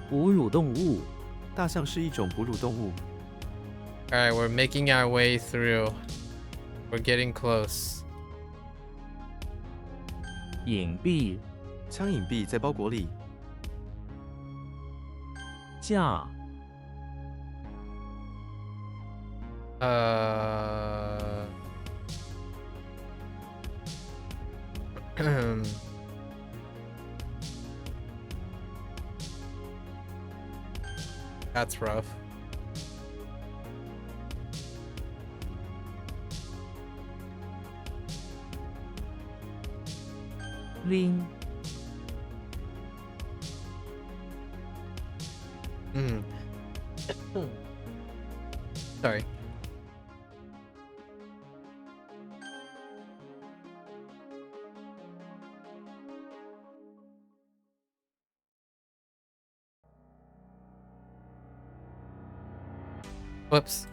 哺乳动物，大象是一种哺乳动物。 Alright, we're making our way through. We're getting close. 隐蔽，枪隐蔽在包裹里。 架， That's rough. Ling. Sorry. Whoops.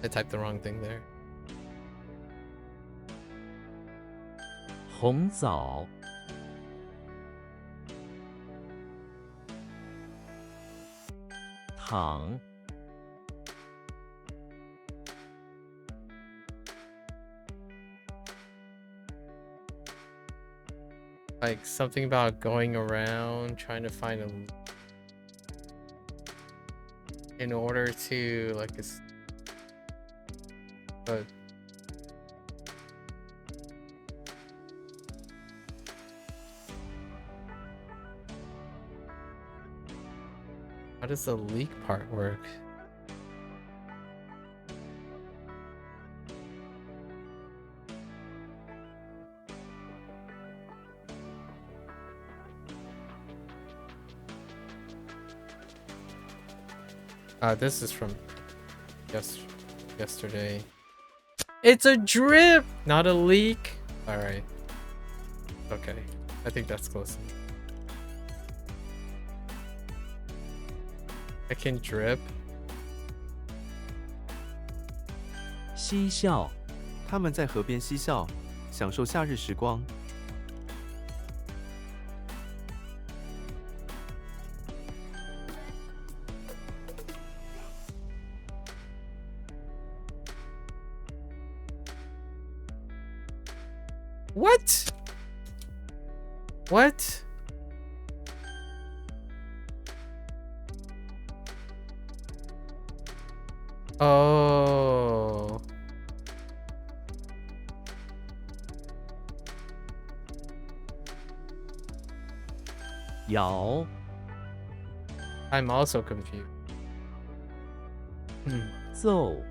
I typed the wrong thing there. 红枣， 糖， Like something about going around trying to find a in order to like but how does the leak part work? This is from yesterday. It's a drip, not a leak. All right. Okay, I think that's close. I can drip. 嬉笑，他们在河边嬉笑，享受夏日时光。 What? What? Oh.摇， I'm also confused. 奏，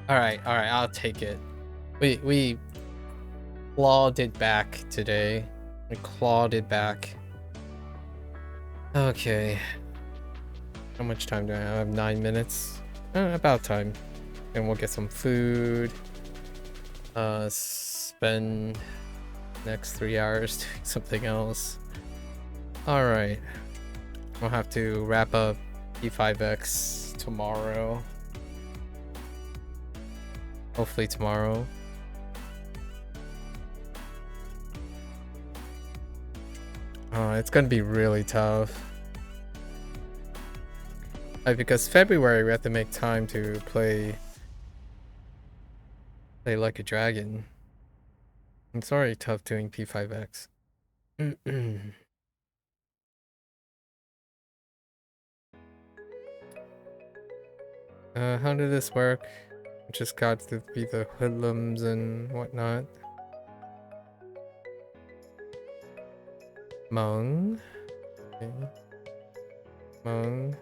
All right, I'll take it. We clawed it back today. We clawed it back. Okay. How much time do I have? I have 9 minutes. About time. And we'll get some food. Spend next 3 hours doing something else. All right. We'll have to wrap up P5X tomorrow. Hopefully tomorrow. It's gonna be really tough. Because February we have to make time to play like a dragon. It's already tough doing P5X. How did this work? Just got to be the hoodlums and whatnot. Mung. Okay. Mung.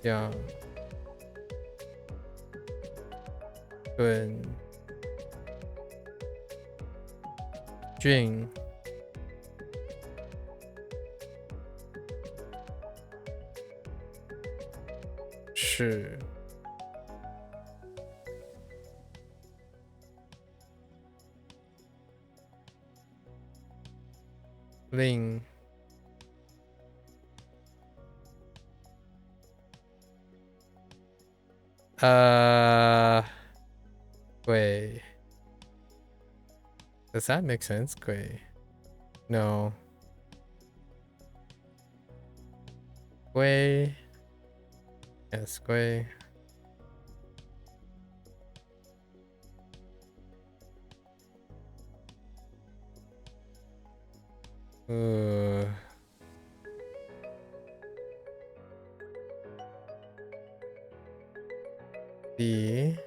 Yeah. Good. Jing. 是 令 wait, does that make sense? Wait, no. Wait. Yes, Gui. B.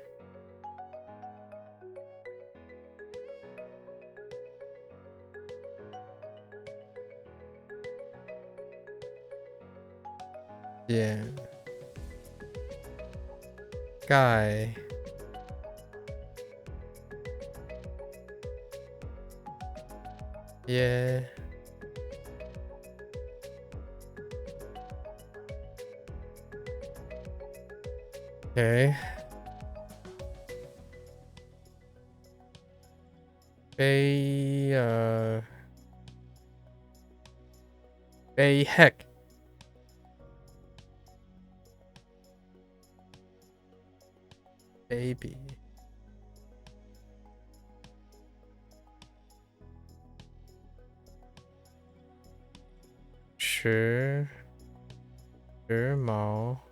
Yeah. Guy. Yeah. Okay. Bay heck. Baby. Sure. Sure, Mao.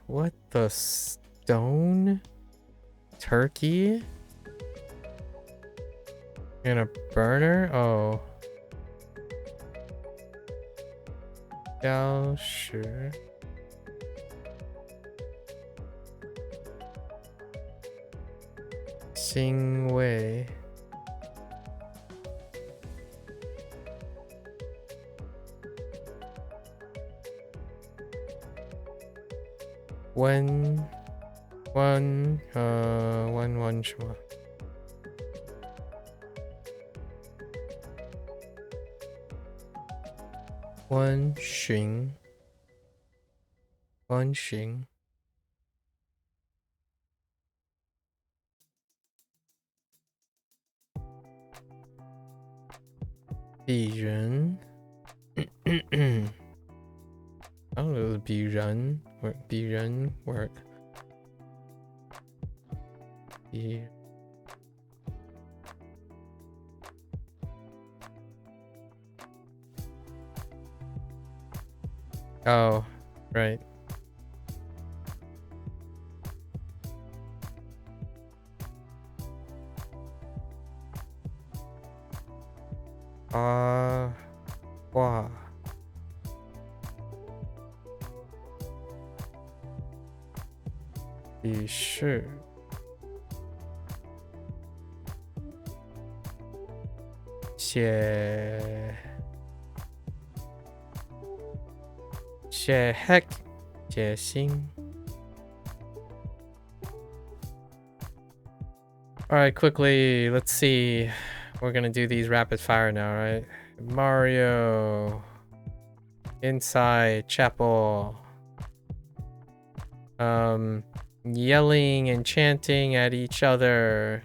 What the stone? Turkey? In a burner? Oh. Yeah, sure. Xing Wei. One 什么？温寻 Munching. Biren. I don't know if Biren work. Oh, right. Wow. 于是写 heck 写心 Alright, quickly, let's see. We're gonna do these rapid fire now, right? Mario. Inside chapel. Yelling and chanting at each other.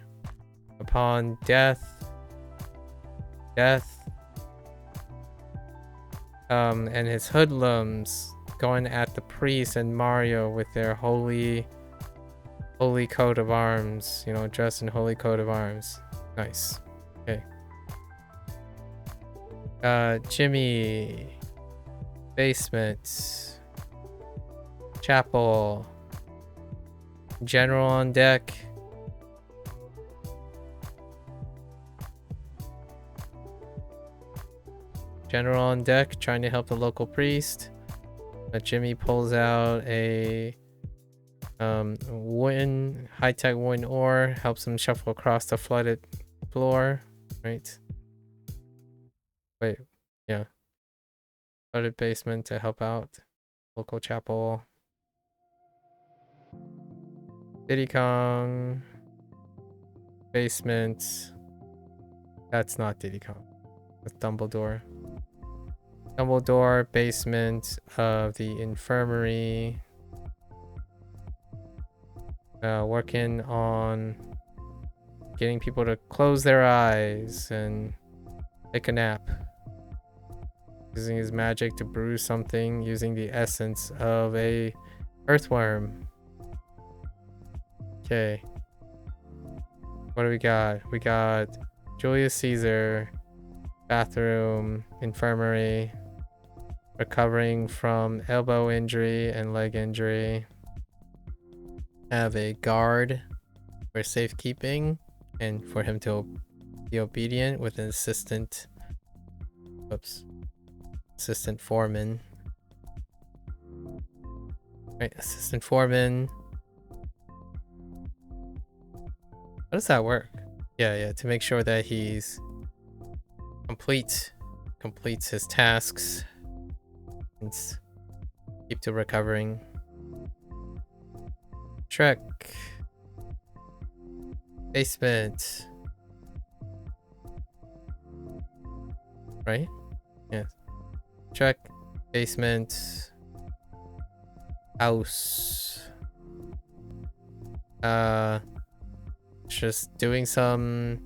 Upon death. And his hoodlums going at the priest and Mario with their holy coat of arms, you know, dressed in holy coat of arms. Nice. Okay. Jimmy, basement, chapel, general on deck. General on deck trying to help the local priest. Jimmy pulls out a wooden, high-tech wooden oar, helps him shuffle across the flooded floor, right? Wait, yeah. Flooded basement to help out local chapel. Diddy Kong. Basement. That's not Diddy Kong. That's Dumbledore. Dumbledore, basement of the infirmary. Working on getting people to close their eyes and take a nap. Using his magic to brew something using the essence of a earthworm. Okay. What do we got? We got Julius Caesar, bathroom, infirmary, recovering from elbow injury and leg injury. Have a guard for safekeeping and for him to be obedient with an assistant. Whoops. Assistant foreman. Right, assistant foreman. How does that work? Yeah, to make sure that he's completes his tasks and keep to recovering. Trek. Basement. Right? Yes. Trek. Basement. House. Just doing some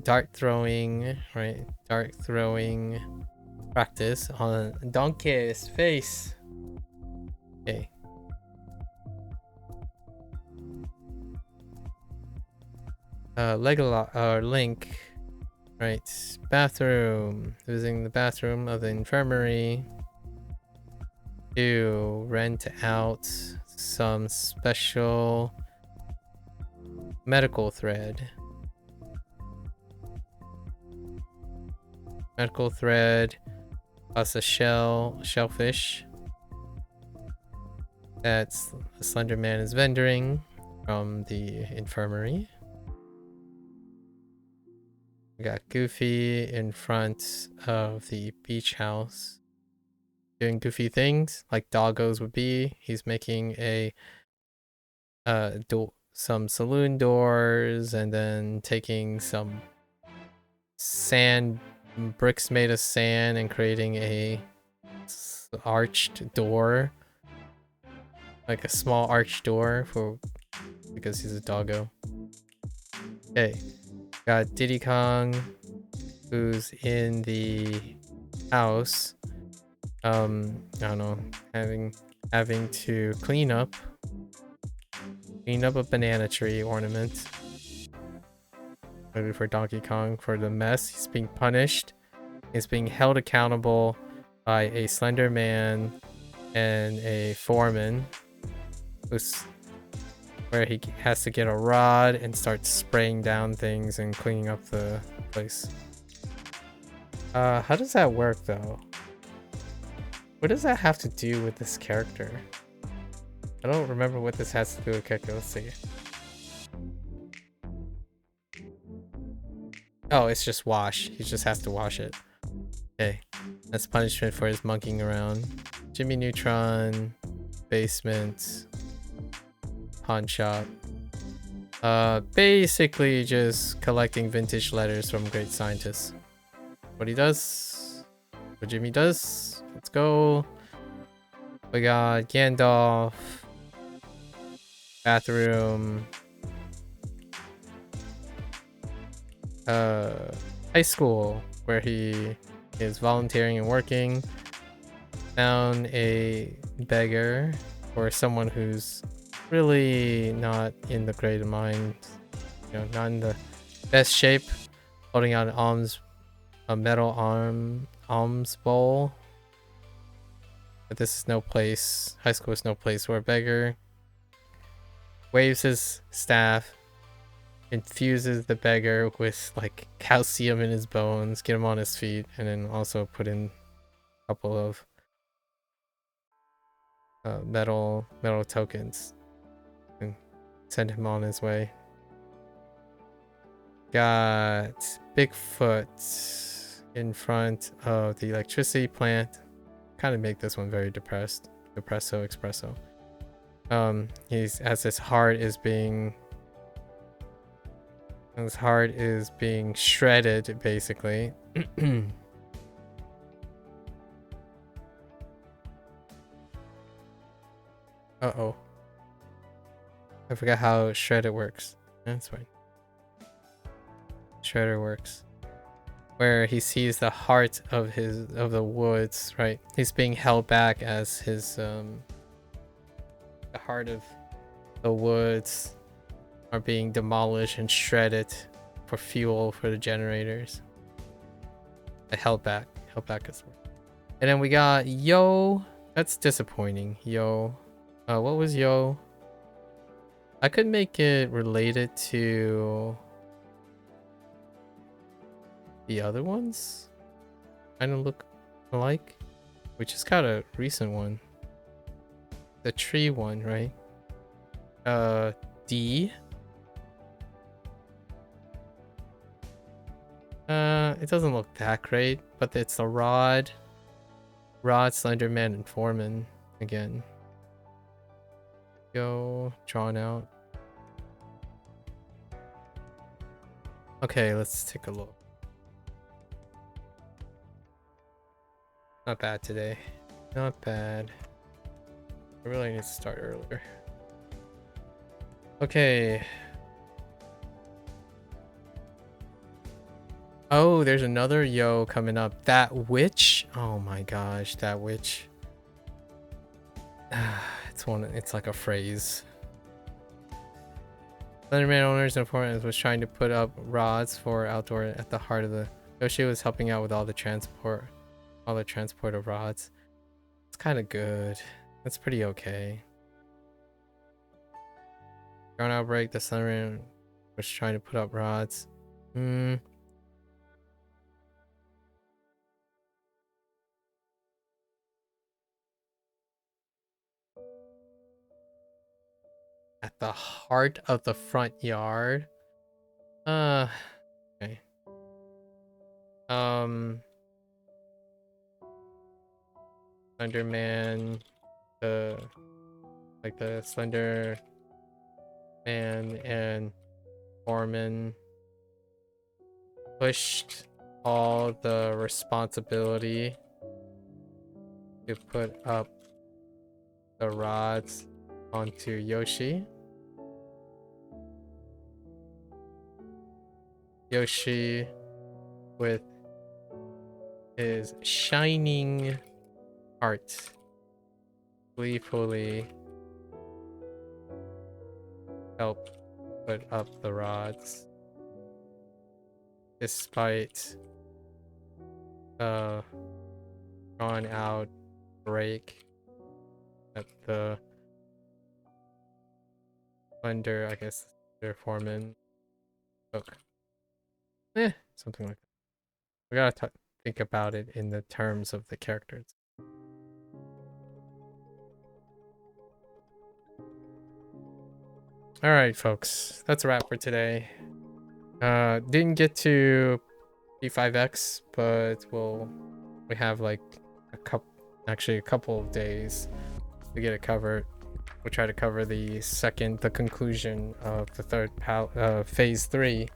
dart throwing, right? Dart throwing practice on Donkey's face. Okay. Link, right? Bathroom. Using the bathroom of the infirmary to rent out some special medical thread. Medical thread plus a shellfish that's the Slender Man is vendoring from the infirmary. We got Goofy in front of the beach house doing goofy things like doggos would be. He's making a some saloon doors and then taking some sand bricks made of sand and creating a arched door like a small arch door for because he's a doggo. Okay, got Diddy Kong, who's in the house. I don't know, having to clean up a banana tree ornament. Maybe for Donkey Kong for the mess. He's being punished. He's being held accountable by a slender man and a foreman, where he has to get a rod and start spraying down things and cleaning up the place. How does that work though? What does that have to do with this character? I don't remember what this has to do with character. Let's see. Oh, it's just wash. He just has to wash it. Okay, that's punishment for his monkeying around. Jimmy Neutron, basement, pawn shop. Basically just collecting vintage letters from great scientists. What he does, what Jimmy does. Let's go. We got Gandalf, bathroom, high school where he is volunteering and working. Found a beggar or someone who's really not in the great of mind, you know, not in the best shape, holding out a metal alms bowl. But this is no place. High school is no place where a beggar waves his staff, infuses the beggar with like calcium in his bones, get him on his feet, and then also put in a couple of metal tokens and send him on his way. Got Bigfoot in front of the electricity plant. Kind of make this one very depressed. Depresso espresso. He's as his heart is being shredded, basically. Uh-oh. I forgot how shredder works. That's fine. Shredder works. Where he sees the heart of the woods, right? He's being held back as his the heart of the woods are being demolished and shredded for fuel for the generators. Held back as well. And then we got Yo. That's disappointing. Yo. What was Yo? I could make it related to the other ones. Kind of look alike, which is kind of recent one. The tree one, right? D. It doesn't look that great, but it's the Rod, Slenderman, and Foreman again. Go drawn out. Okay, let's take a look. Not bad today. Not bad. I really need to start earlier. Okay. Oh, there's another Yo coming up. That witch. Oh my gosh, that witch. It's like a phrase. Slenderman owners and informants was trying to put up rods for outdoor at the heart of the. Yoshi was helping out with all the transport of rods. It's kind of good. That's pretty okay. Drone outbreak. The Slenderman was trying to put up rods. At the heart of the front yard. Okay. Slenderman, the Slender Man and Foreman pushed all the responsibility to put up the rods On to Yoshi. Yoshi with his shining heart gleefully help put up the rods despite drawn out break at the under, I guess, their foreman took. Something like that. We gotta think about it in the terms of the characters. All right, folks, that's a wrap for today. Didn't get to P5X, but we have like a couple of days to get it covered. We'll try to cover the conclusion of the third phase 3.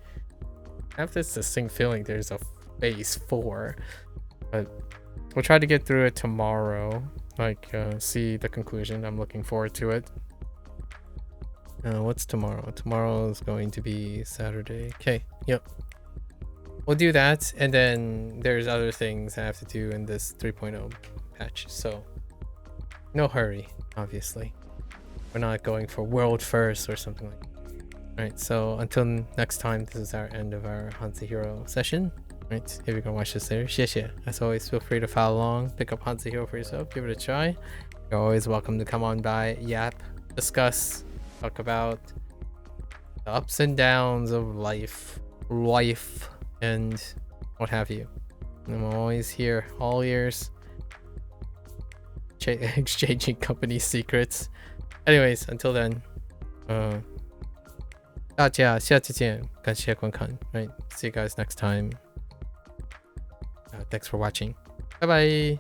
I have this distinct feeling there's a phase 4, but we'll try to get through it tomorrow. See the conclusion. I'm looking forward to it. What's tomorrow? Tomorrow is going to be Saturday. Okay, yep. We'll do that, and then there's other things I have to do in this 3.0 patch, so no hurry, obviously. We're not going for world first or something like that. Alright, so until next time, this is our end of our HanziHero session. Alright, if you're gonna watch this later, 谢谢. As always, feel free to follow along, pick up HanziHero for yourself, give it a try. You're always welcome to come on by, yap, discuss, talk about the ups and downs of life, and what have you. I'm always here, all ears, exchanging company secrets. Anyways, until then, 大家下次见，感谢观看. Right, see you guys next time. Thanks for watching. Bye bye.